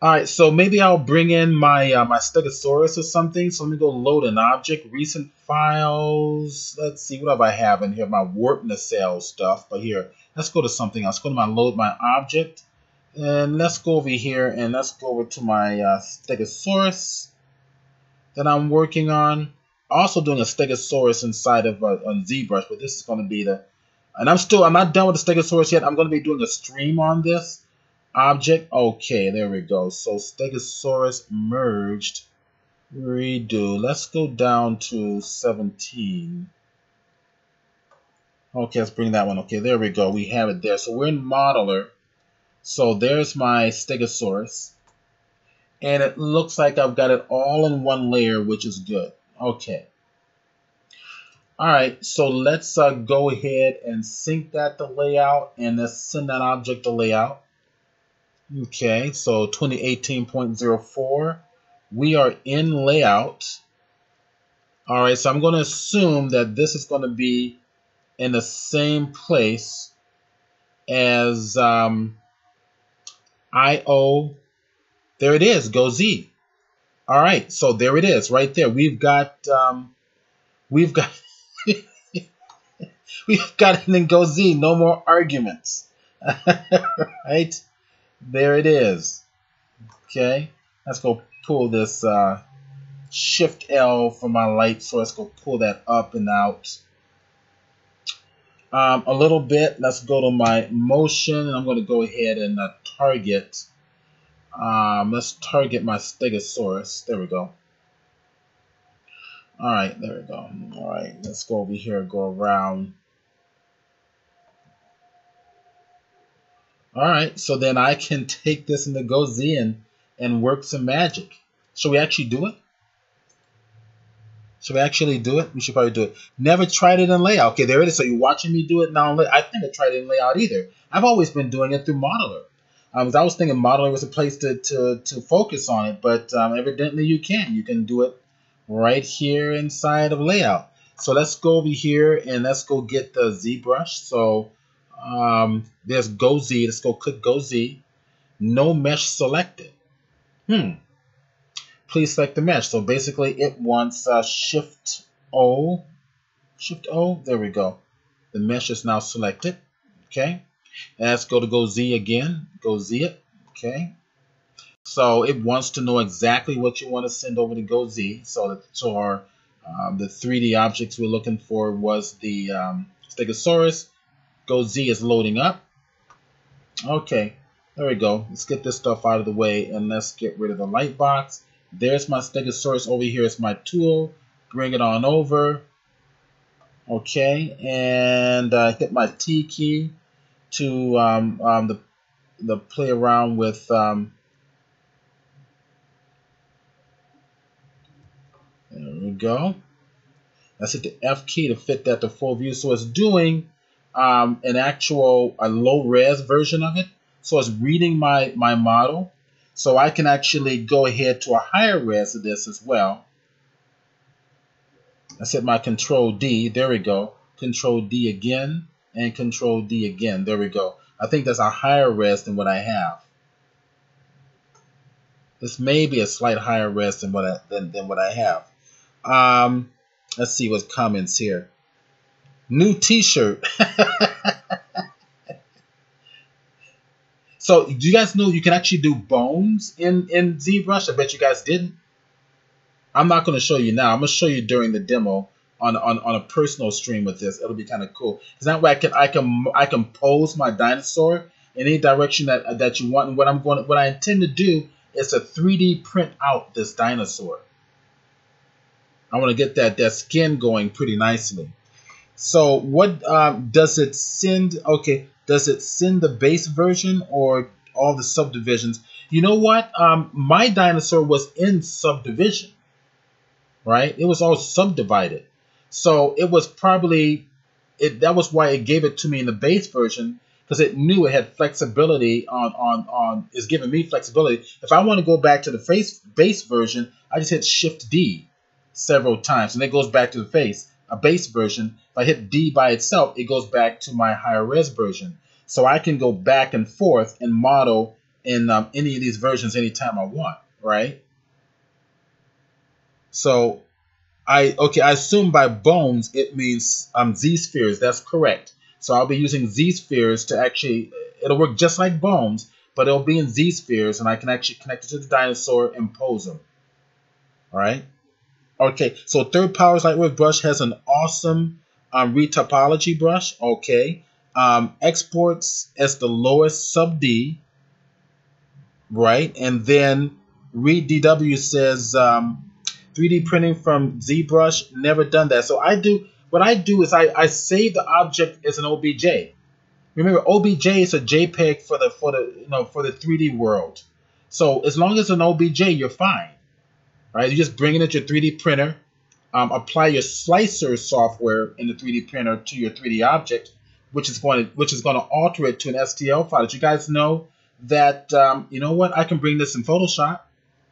All right, so maybe I'll bring in my my Stegosaurus or something. So let me go load an object, recent files. Let's see, what do I have in here? My warp nacelle stuff. But here, let's go to something else. Go to my load my object, and let's go over here and let's go over to my Stegosaurus that I'm working on. Also doing a Stegosaurus inside of on Zbrush, but this is going to be and I'm not done with the Stegosaurus yet. I'm going to be doing a stream on this object. Okay, there we go. So Stegosaurus merged, redo. Let's go down to 17. Okay, let's bring that one. Okay, there we go. We have it there. So we're in Modeler. So there's my Stegosaurus. And it looks like I've got it all in one layer, which is good. Okay. All right, so let's go ahead and sync that to layout, and let's send that object to layout. Okay, so 2018.04, we are in layout. All right, so I'm going to assume that this is going to be in the same place as IO. There it is, go Z. All right, so there it is, right there. We've got we've got it in go Z. No more arguments. Right there it is. Okay, let's go pull this Shift L for my light. So let's go pull that up and out a little bit. Let's go to my motion, and I'm going to go ahead and target. Let's target my Stegosaurus. There we go. All right, there we go. All right, let's go over here, go around. All right, so then I can take this into Go Z and work some magic. Should we actually do it? Should we actually do it? We should probably do it. Never tried it in layout. Okay, there it is. So you're watching me do it now. I think I tried it in layout either. I've always been doing it through Modeler. I was thinking Modeler was a place to focus on it, but evidently you can. You can do it right here inside of layout. So let's go over here and let's go get the Zbrush. So there's Go Z. Let's go click Go Z. No mesh selected. Please select the mesh. So basically it wants Shift O. Shift O. There we go. The mesh is now selected. Okay. And let's go to Go Z again. Go Z it. Okay. So it wants to know exactly what you want to send over to Go Z. So our the 3D objects we're looking for was the Stegosaurus. Go Z is loading up. Okay. There we go. Let's get this stuff out of the way and let's get rid of the light box. There's my Stegosaurus. Over here is my tool. Bring it on over. Okay, and hit my T key to the play around with there we go. Let's hit the F key to fit that to full view. So it's doing a low res version of it. So it's reading my model. So I can actually go ahead to a higher res of this as well. Let's hit my Control D. There we go. Control D again and Control D again. There we go. I think that's a higher res than what I have. This may be a slight higher res than what I have. Let's see what's comments here. New T-shirt. So do you guys know you can actually do bones in Zbrush? I bet you guys didn't. I'm not going to show you now. I'm going to show you during the demo on a personal stream with this. It'll be kind of cool. Because that way I can pose my dinosaur in any direction that you want. And what I intend to do is to 3D print out this dinosaur. I want to get that skin going pretty nicely. So what does it send? Okay, does it send the base version or all the subdivisions? You know what? My dinosaur was in subdivision, right? It was all subdivided. So it was probably that was why it gave it to me in the base version, because it knew it had flexibility it's giving me flexibility. If I want to go back to the base version, I just hit Shift D several times and it goes back to the base version. If I hit D by itself, it goes back to my higher res version. So I can go back and forth and model in any of these versions anytime I want, right? So I assume by bones it means Z-spheres. That's correct. So I'll be using Z-spheres to actually, it'll work just like bones, but it'll be in Z-spheres and I can actually connect it to the dinosaur and pose them. All right. Okay, so Third Powers Lightwave Brush has an awesome retopology brush. Okay, exports as the lowest sub D, right? And then Read DW says 3D printing from ZBrush, never done that. So what I do is I save the object as an OBJ. Remember, OBJ is a JPEG for the 3D world. So as long as it's an OBJ, you're fine. Right, you just bring it at your 3D printer, apply your slicer software in the 3D printer to your 3D object, which is going to alter it to an STL file. Did you guys know that you know what? I can bring this in Photoshop,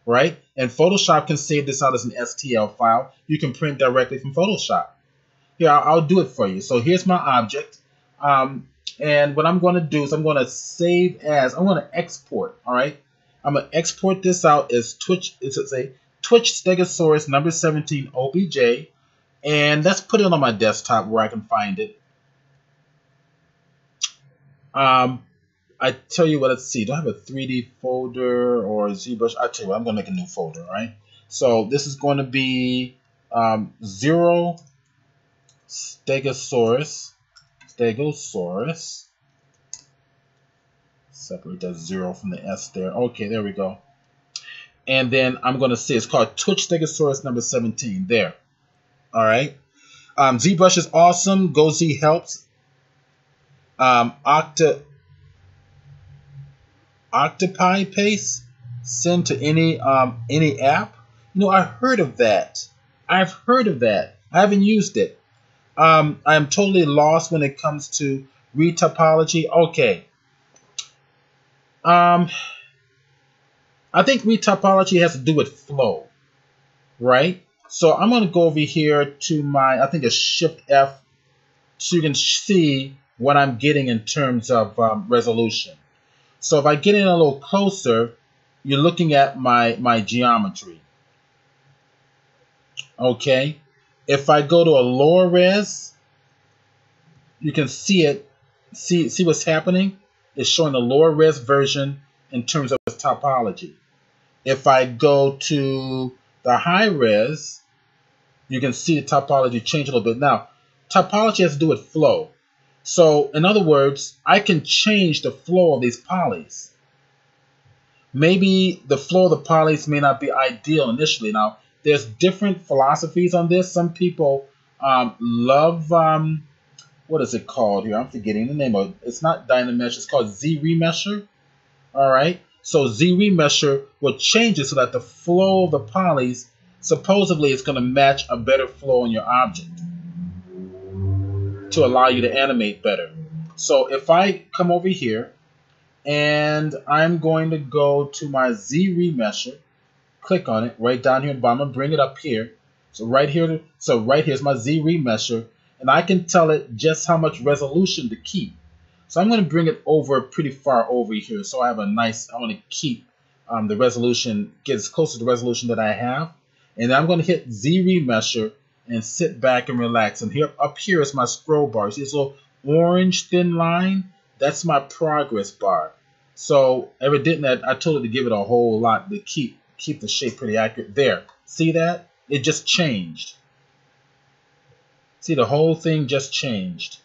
right? And Photoshop can save this out as an STL file. You can print directly from Photoshop. Here, I'll do it for you. So here's my object. And what I'm going to do is I'm going to save as, I'm going to export, all right? I'm going to export this out as Twitch, it's a Twitch Stegosaurus number 17 OBJ. And let's put it on my desktop where I can find it. I tell you what, let's see. Do I have a 3D folder or ZBrush? I tell you what, I'm going to make a new folder, all right? So this is going to be 0 Stegosaurus. Separate that 0 from the S there. Okay, there we go. And then I'm going to say it's called Twitch Stegosaurus number 17. There. All right. ZBrush is awesome. GoZ helps. Octopi Paste. Send to any app. You know, I heard of that. I've heard of that. I haven't used it. I am totally lost when it comes to retopology. Okay. I think retopology has to do with flow, right? So I'm going to go over here to my, I think it's Shift F, so you can see what I'm getting in terms of resolution. So if I get in a little closer, you're looking at my geometry. Okay. If I go to a lower res, you can see it. See what's happening? It's showing the lower res version in terms of its topology. If I go to the high res, you can see the topology change a little bit. Now, topology has to do with flow. So, in other words, I can change the flow of these polys. Maybe the flow of the polys may not be ideal initially. Now, there's different philosophies on this. Some people love, what is it called here? I'm forgetting the name of it. It's not Dynamesh. It's called Zremesher. All right. So Zremesher will change it so that the flow of the polys supposedly is going to match a better flow in your object to allow you to animate better. So if I come over here and I'm going to go to my Zremesher, click on it right down here at the bottom, and bring it up here. So right here's my Zremesher, and I can tell it just how much resolution to keep. So I'm going to bring it over pretty far over here. So I have a nice, I want to keep the resolution, get as close to the resolution that I have. And then I'm going to hit Zremesher and sit back and relax. And here up here is my scroll bar. See this little orange thin line? That's my progress bar. So evidently I told it to give it a whole lot to keep the shape pretty accurate. There. See that? It just changed. See, the whole thing just changed.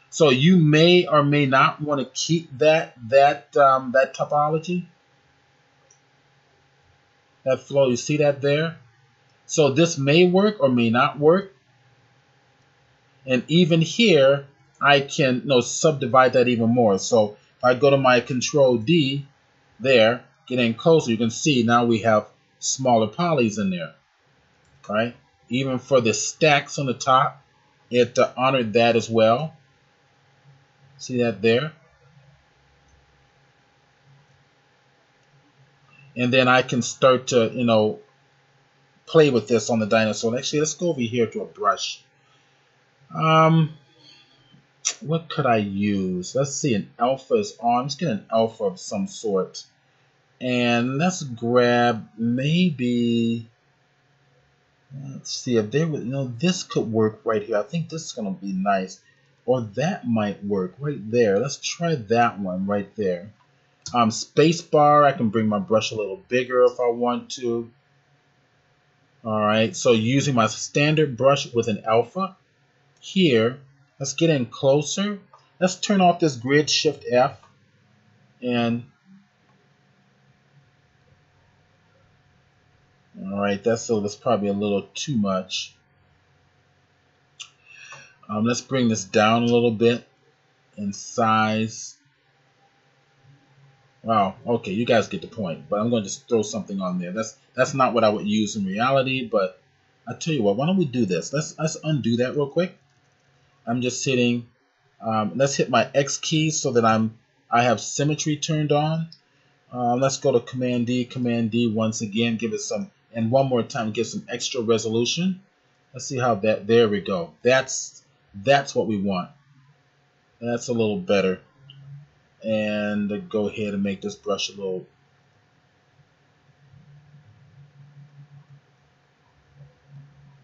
So you may or may not want to keep that topology, that flow. You see that there? So this may work or may not work. And even here, I can subdivide that even more. So if I go to my Control D there, get in closer, you can see now we have smaller polys in there. Right? Even for the stacks on the top, it honored that as well. See that there? And then I can start to, play with this on the dinosaur. Actually, let's go over here to a brush. What could I use? Let's see, an alpha is on. Let's get an alpha of some sort. And let's grab maybe, let's see if there was, this could work right here. I think this is going to be nice. Or that might work right there. Let's try that one right there. Space bar, I can bring my brush a little bigger if I want to. Alright, so using my standard brush with an alpha. Here, let's get in closer. Let's turn off this grid, Shift F. And alright, that's probably a little too much. Let's bring this down a little bit in size. Wow, okay, you guys get the point. But I'm going to just throw something on there. That's not what I would use in reality, but I tell you what, why don't we do this? Let's undo that real quick. I'm just hitting. Let's hit my X key so that I have symmetry turned on. Let's go to Command D once again. Give it some, and one more time, give some extra resolution. Let's see how that. There we go. That's what we want. That's a little better. And go ahead and make this brush a little.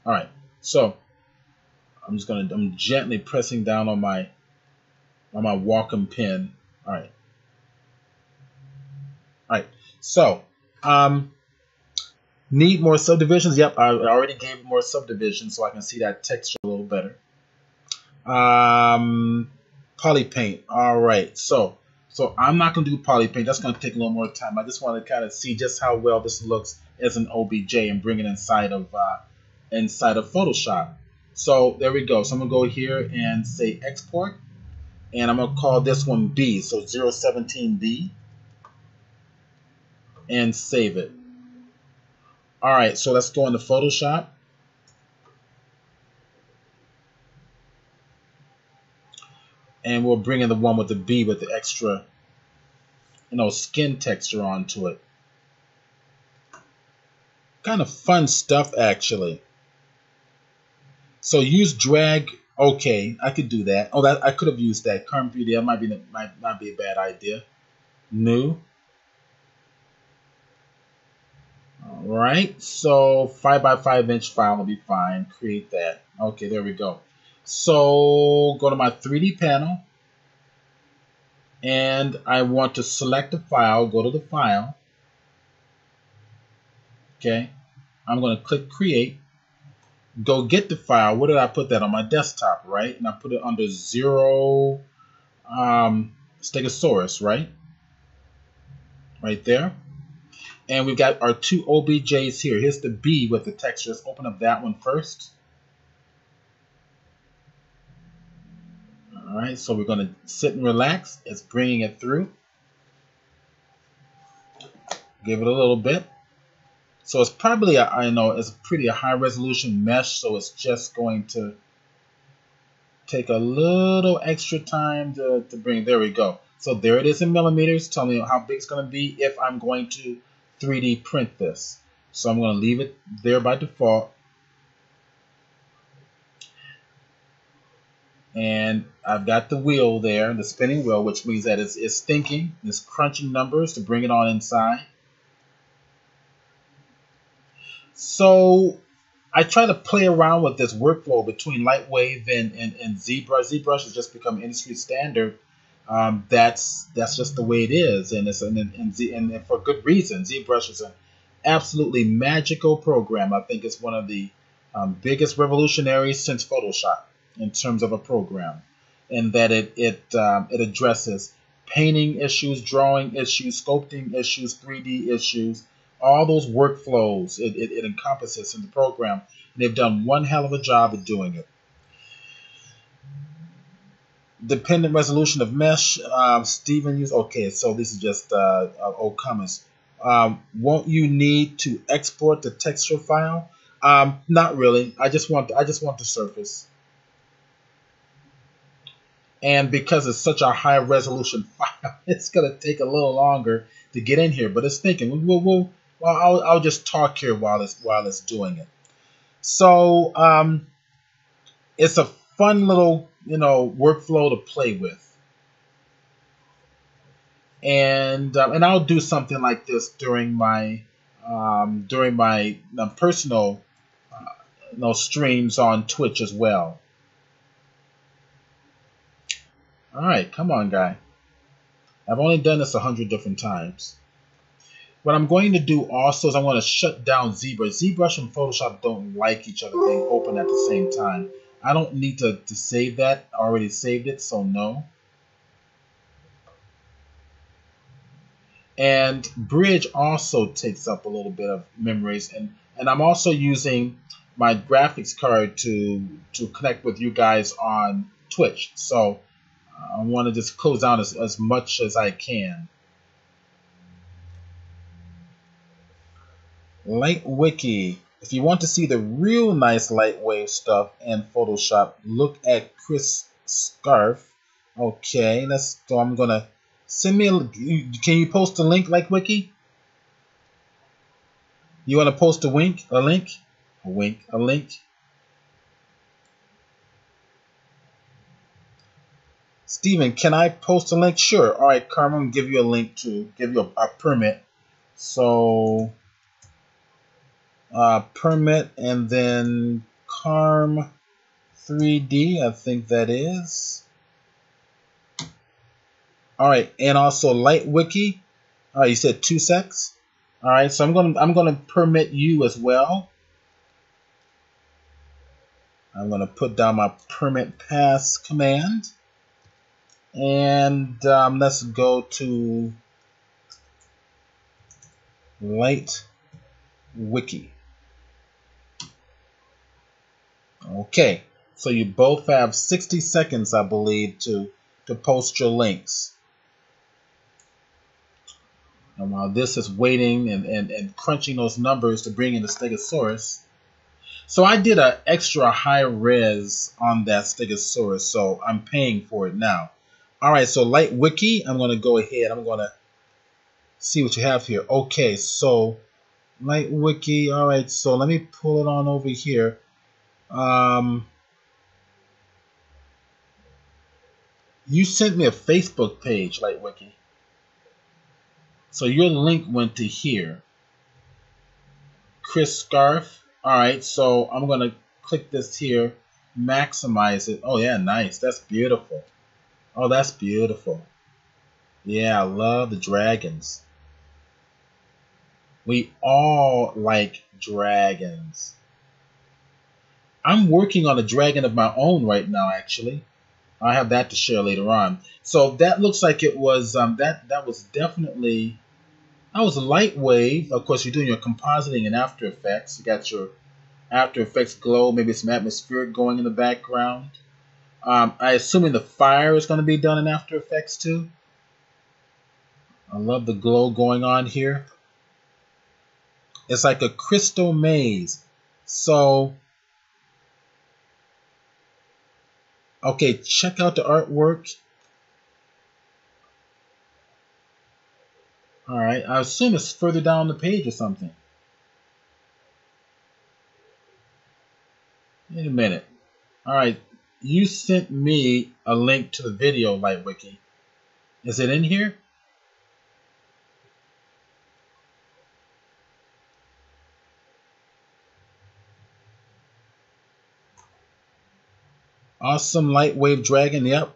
All right. So I'm gently pressing down on my Wacom pen. All right. All right. So, need more subdivisions? Yep, I already gave it more subdivisions, so I can see that texture a little better. Poly paint. All right. So I'm not going to do poly paint. That's going to take a little more time. I just want to kind of see just how well this looks as an OBJ and bring it inside of Photoshop. So there we go. So I'm going to go here and say export, and I'm going to call this one B. So 017B, and save it. All right. So let's go into Photoshop. And we'll bring in the one with the B with the extra, skin texture onto it. Kind of fun stuff, actually. So use drag. Okay, I could do that. Oh, I could have used that. Current beauty. That might be a bad idea. New. All right. So 5x5 inch file will be fine. Create that. Okay, there we go. So go to my 3D panel, and I want to select a file. Go to the file. Okay, I'm going to click create. Go get the file. Where did I put that? On my desktop, right? And I put it under Stegosaurus, right? Right there. And we've got our two OBJs here. Here's the B with the texture. Let's open up that one first. All right, so we're going to sit and relax. It's bringing it through. Give it a little bit. So it's probably, it's pretty a high resolution mesh, so it's just going to take a little extra time to bring. There we go. So there it is in millimeters. Tell me how big it's going to be if I'm going to 3D print this. So I'm going to leave it there by default. And I've got the wheel there, the spinning wheel, which means that it's thinking, it's crunching numbers to bring it on inside. So I try to play around with this workflow between Lightwave and Zbrush. Zbrush has just become industry standard. That's just the way it is, and for good reason. Zbrush is an absolutely magical program. I think it's one of the biggest revolutionaries since Photoshop in terms of a program, in that it addresses painting issues, drawing issues, sculpting issues, 3D issues, all those workflows. It encompasses in the program, and they've done one hell of a job at doing it. Dependent resolution of mesh. Steven used. Okay, so this is just old comments. Won't you need to export the texture file? Not really. I just want the surface. And because it's such a high resolution file, it's gonna take a little longer to get in here. But it's thinking. I'll just talk here while it's doing it. So it's a fun little workflow to play with. And I'll do something like this during my personal streams on Twitch as well. All right, come on, guy. I've only done this 100 different times. What I'm going to do also is I'm going to shut down ZBrush. ZBrush and Photoshop don't like each other being open at the same time. I don't need to save that. I already saved it, so no. And Bridge also takes up a little bit of memories, and I'm also using my graphics card to connect with you guys on Twitch. So I want to just close down as much as I can. Light Wiki. If you want to see the real nice lightweight stuff in Photoshop, look at Chris Scarf. Okay, so I'm gonna send me can you post a link like Wiki? You want to post a link? A link? A link? Steven, can I post a link? Sure. All right, Carmen, I'm gonna give you a link to give you a permit. So, permit and then Carm 3D, I think that is. All right, and also Light Wiki. All right, you said 2 secs. All right, so I'm gonna permit you as well. I'm gonna put down my permit pass command, and let's go to Light Wiki. Okay, so you both have 60 seconds, I believe, to post your links. And while this is waiting and crunching those numbers to bring in the Stegosaurus, so I did an extra high res on that Stegosaurus, so I'm paying for it now. All right, so Light Wiki, I'm going to go ahead. I'm going to see what you have here. Okay, so Light Wiki. All right, so let me pull it on over here. You sent me a Facebook page, Light Wiki. So your link went to here. Chris Scarf. All right, so I'm going to click this here, maximize it. Oh, yeah, nice. That's beautiful. Oh, that's beautiful. Yeah, I love the dragons. We all like dragons. I'm working on a dragon of my own right now, actually. I have that to share later on. So that looks like it was that was definitely that was a light wave. Of course, you're doing your compositing in After Effects. You got your After Effects glow, maybe some atmospheric going in the background. I assuming the fire is going to be done in After Effects too. I love the glow going on here. It's like a crystal maze. So, okay, check out the artwork. All right, I assume it's further down the page or something. Wait a minute. All right, you sent me a link to the video, Light Wiki. Is it in here? Awesome Lightwave Dragon, yep.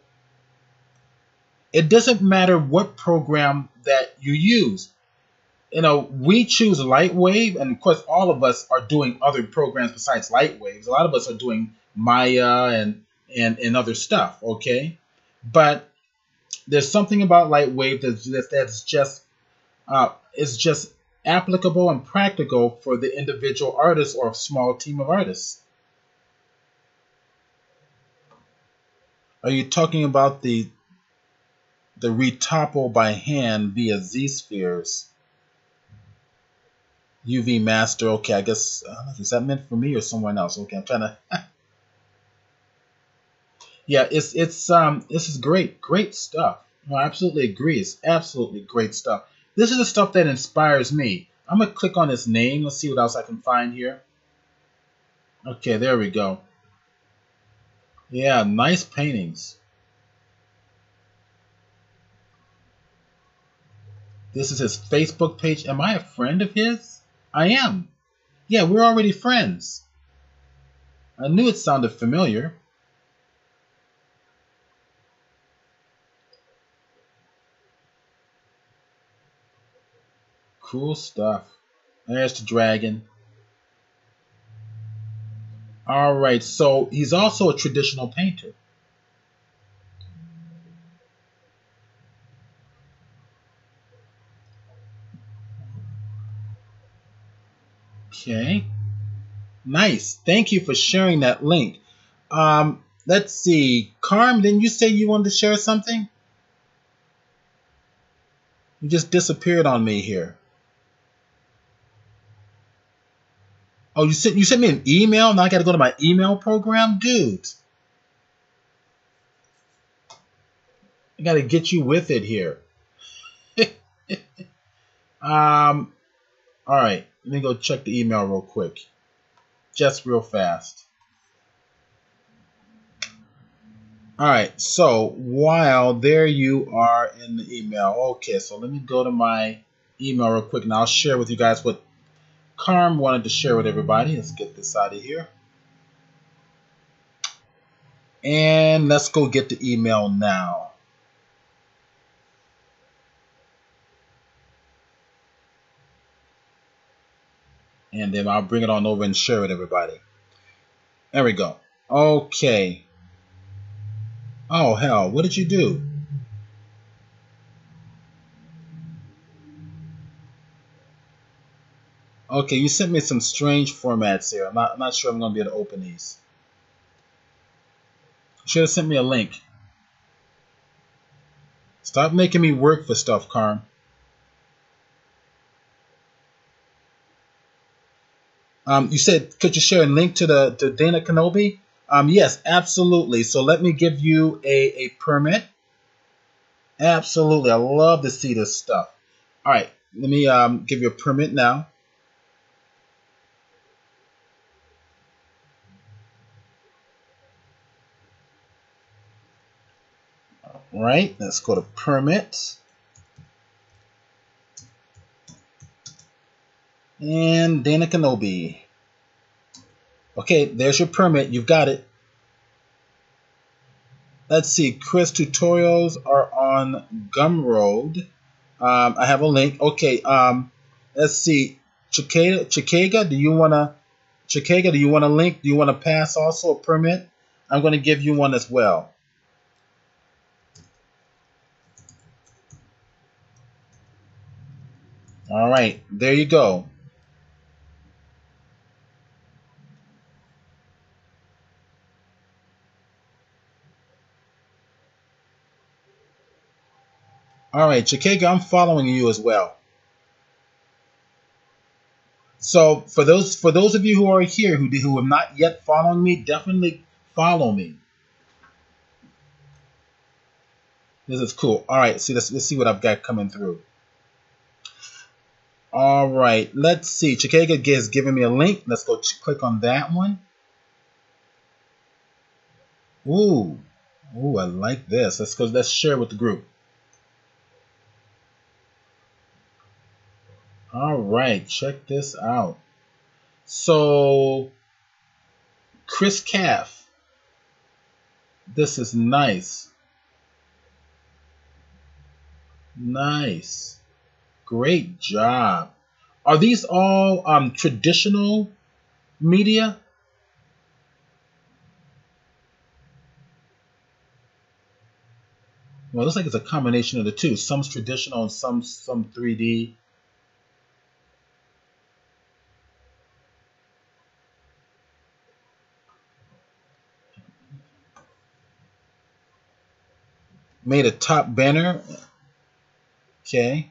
It doesn't matter what program that you use. You know, we choose Lightwave, and of course all of us are doing other programs besides Lightwave. A lot of us are doing Maya and other stuff, okay? But there's something about Lightwave that's just is just applicable and practical for the individual artist or a small team of artists. Are you talking about the retopple by hand via Z-spheres? UV master. Okay, I guess is that meant for me or someone else? Okay, I'm trying to. Yeah, this is great stuff. No, I absolutely agree. It's absolutely great stuff. This is the stuff that inspires me. I'm gonna click on his name. Let's see what else I can find here. Okay, there we go. Yeah, nice paintings. This is his Facebook page. Am I a friend of his? I am. Yeah, we're already friends. I knew it sounded familiar. Cool stuff. There's the dragon. All right, so he's also a traditional painter. Okay. Nice. Thank you for sharing that link. Let's see. Carm, didn't you say you wanted to share something? You just disappeared on me here. Oh, you sent me an email? Now I got to go to my email program? Dude. I got to get you with it here. All right. Let me go check the email real quick. Just real fast. All right. So while there you are in the email. Okay. So let me go to my email real quick and I'll share with you guys what Carm wanted to share with everybody. Let's get this out of here. And let's go get the email now. And then I'll bring it on over and share it with everybody. There we go. Okay. Oh, hell. What did you do? Okay, you sent me some strange formats here. I'm not sure I'm going to be able to open these. You should have sent me a link. Stop making me work for stuff, Carm. You said, could you share a link to Dana Kenobi? Yes, absolutely. So let me give you a permit. Absolutely. I love to see this stuff. All right. Let me give you a permit now. All right. Let's go to permit. And Dana Kenobi. Okay, there's your permit. You've got it. Let's see. Chris tutorials are on Gumroad. I have a link. Okay. Let's see. Chikega, do you wanna link? Do you wanna pass also a permit? I'm gonna give you one as well. All right. There you go. All right, Chikega, I'm following you as well. So for those of you who are here who have not yet followed me, definitely follow me. This is cool. All right, see, let's see what I've got coming through. All right, let's see. Chikega has given me a link. Let's go click on that one. Ooh, I like this. Let's share with the group. All right, check this out. So, Chris Calf, this is nice. Nice. Great job. Are these all traditional media? Well, it looks like it's a combination of the two. Some's traditional and some 3D. Made a top banner. Okay.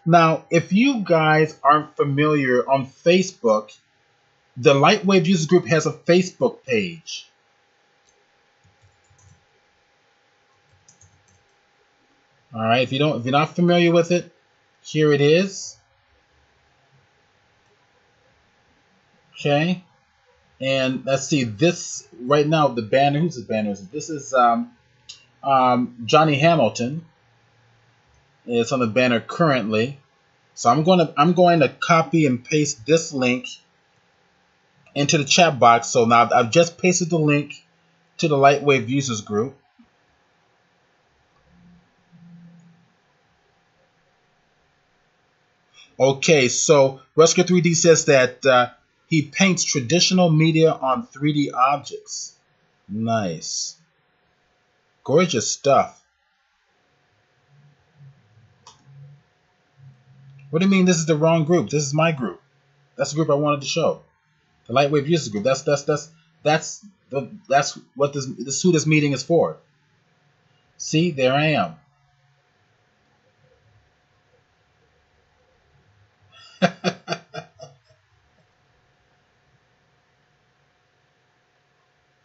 Now, if you guys aren't familiar on Facebook, the Lightwave User Group has a Facebook page. All right, if you're not familiar with it, here it is. Okay. And let's see, this right now, the banner, who's the banner? This is Johnny Hamilton. It's on the banner currently. So I'm going to copy and paste this link into the chat box. So now I've just pasted the link to the Lightwave Users Group. Okay, so Rusker 3D says that he paints traditional media on 3D objects. Nice. Gorgeous stuff. What do you mean this is the wrong group? This is my group. That's the group I wanted to show. The Lightwave User Group. That's what who this meeting is for. See, there I am.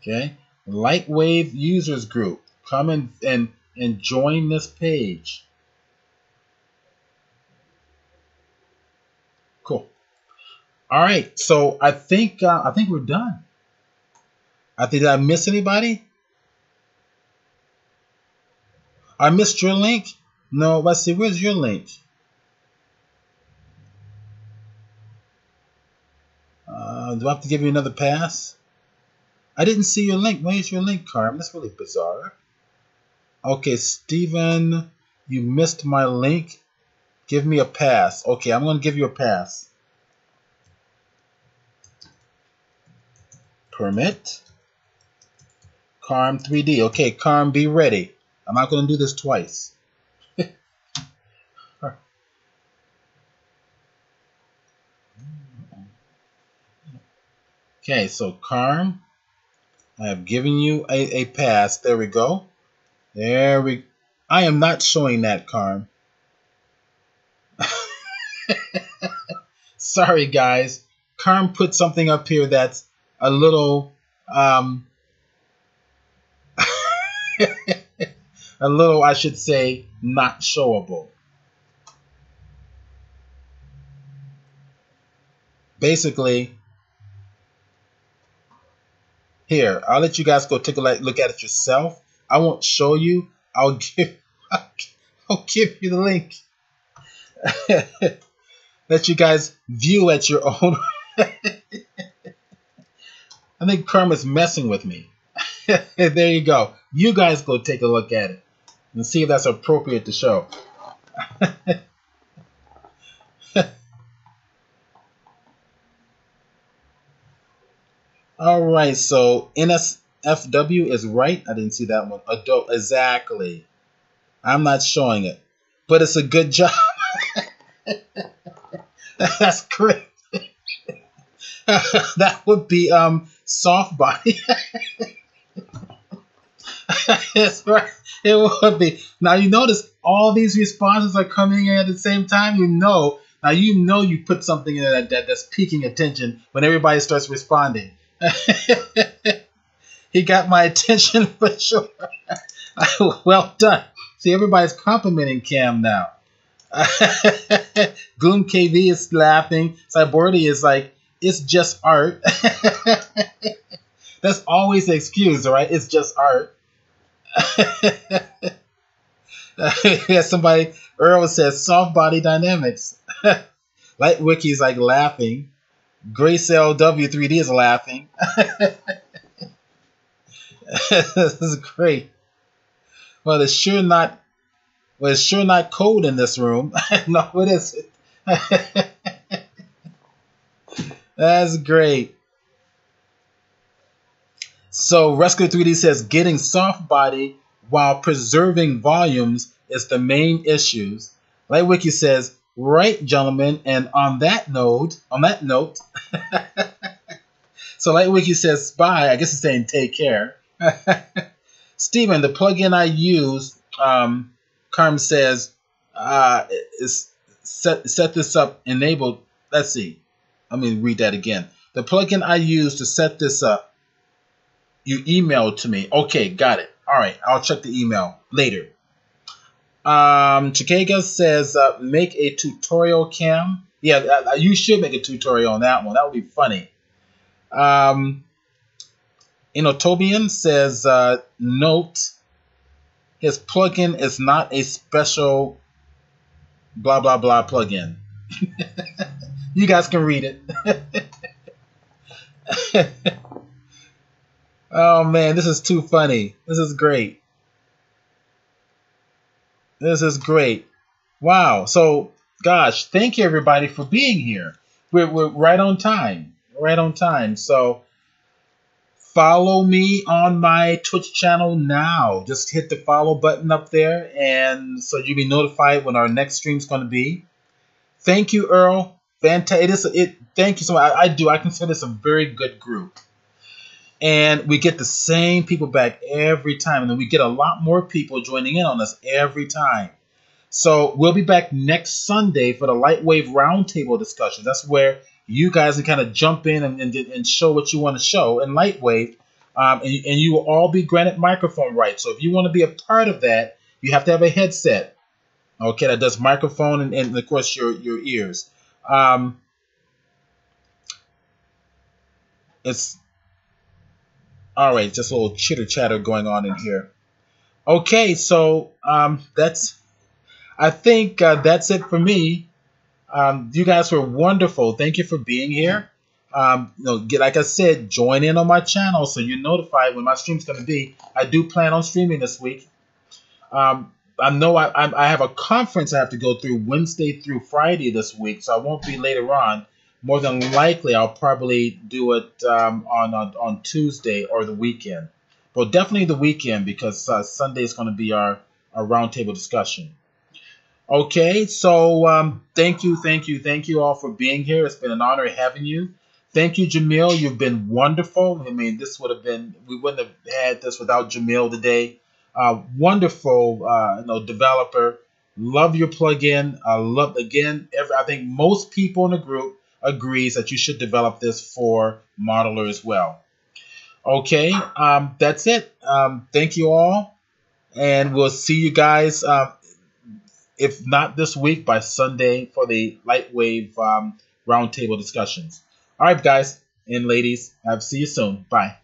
Okay, Lightwave users group. Come and join this page. Cool. All right, so I think we're done. Did I miss anybody? I missed your link. No, let's see. Where's your link? Do I have to give you another pass? I didn't see your link. Where's your link, Carm? That's really bizarre. Okay, Steven, you missed my link. Give me a pass. Okay, I'm going to give you a pass. Permit. Carm 3D. Okay, Carm, be ready. I'm not going to do this twice. Okay, so Carm, I have given you a pass. There we go. I am not showing that, Carm. Sorry, guys. Carm put something up here that's a little, a little, I should say, not showable. Basically, here, I'll let you guys go take a look at it yourself. I won't show you. I'll give you the link. Let you guys view at your own. I think Karma's messing with me. There you go. You guys go take a look at it and see if that's appropriate to show. All right, so NSFW is right. I didn't see that one. Adult, exactly. I'm not showing it, but it's a good job. That's great. That would be soft body. That's right. It would be. Now you notice all these responses are coming in at the same time. Now you put something in that's piquing attention when everybody starts responding. He got my attention for sure. Well done. See, everybody's complimenting Cam now. Gloom KV is laughing. Cybordy is like, it's just art. That's always the excuse, all right? It's just art. Yeah, somebody, Earl says, soft body dynamics. Light Wiki's like laughing. Grace LW3D is laughing. This is great. Well, it's sure not cold in this room. No, it isn't. That's great. So Rescue 3D says getting soft body while preserving volumes is the main issues. Light Wiki says, right, gentlemen, and on that note, so Light Wiki says bye. I guess it's saying take care. Steven, the plugin I use, Carm says, is set this up enabled. Let's see. Let me read that again. The plugin I use to set this up, you emailed to me. Okay, got it. All right, I'll check the email later. Chikega says, make a tutorial, Cam. Yeah, you should make a tutorial on that one. That would be funny. Inotobian says, note, his plugin is not a special blah, blah, blah plugin. You guys can read it. Oh, man, this is too funny. This is great. This is great. Wow. So, gosh, thank you, everybody, for being here. We're right on time. Right on time. So, follow me on my Twitch channel now. Just hit the follow button up there, and so you'll be notified when our next stream is going to be. Thank you, Earl. Fantastic. Thank you so much. I consider this a very good group. And we get the same people back every time. And then we get a lot more people joining in on us every time. So we'll be back next Sunday for the Lightwave Roundtable discussion. That's where you guys can kind of jump in and show what you want to show in Lightwave. and you will all be granted microphone rights. So if you want to be a part of that, you have to have a headset, okay, that does microphone and of course your ears. It's all right. Just a little chitter chatter going on in here. Okay, so I think that's it for me. You guys were wonderful. Thank you for being here. Like I said, join in on my channel so you're notified when my stream's going to be. I do plan on streaming this week. I know I have a conference I have to go through Wednesday through Friday this week, so I won't be later on. More than likely, I'll probably do it on Tuesday or the weekend. Well, definitely the weekend because Sunday is going to be our roundtable discussion. Okay, so thank you all for being here. It's been an honor having you. Thank you, Jamil. You've been wonderful. I mean, we wouldn't have had this without Jamil today. Wonderful, developer. Love your plugin. I think most people in the group agrees that you should develop this for Modeler as well. Okay, that's it. Thank you all, and we'll see you guys. If not this week, by Sunday for the Lightwave roundtable discussions. All right, guys and ladies, I'll see you soon. Bye.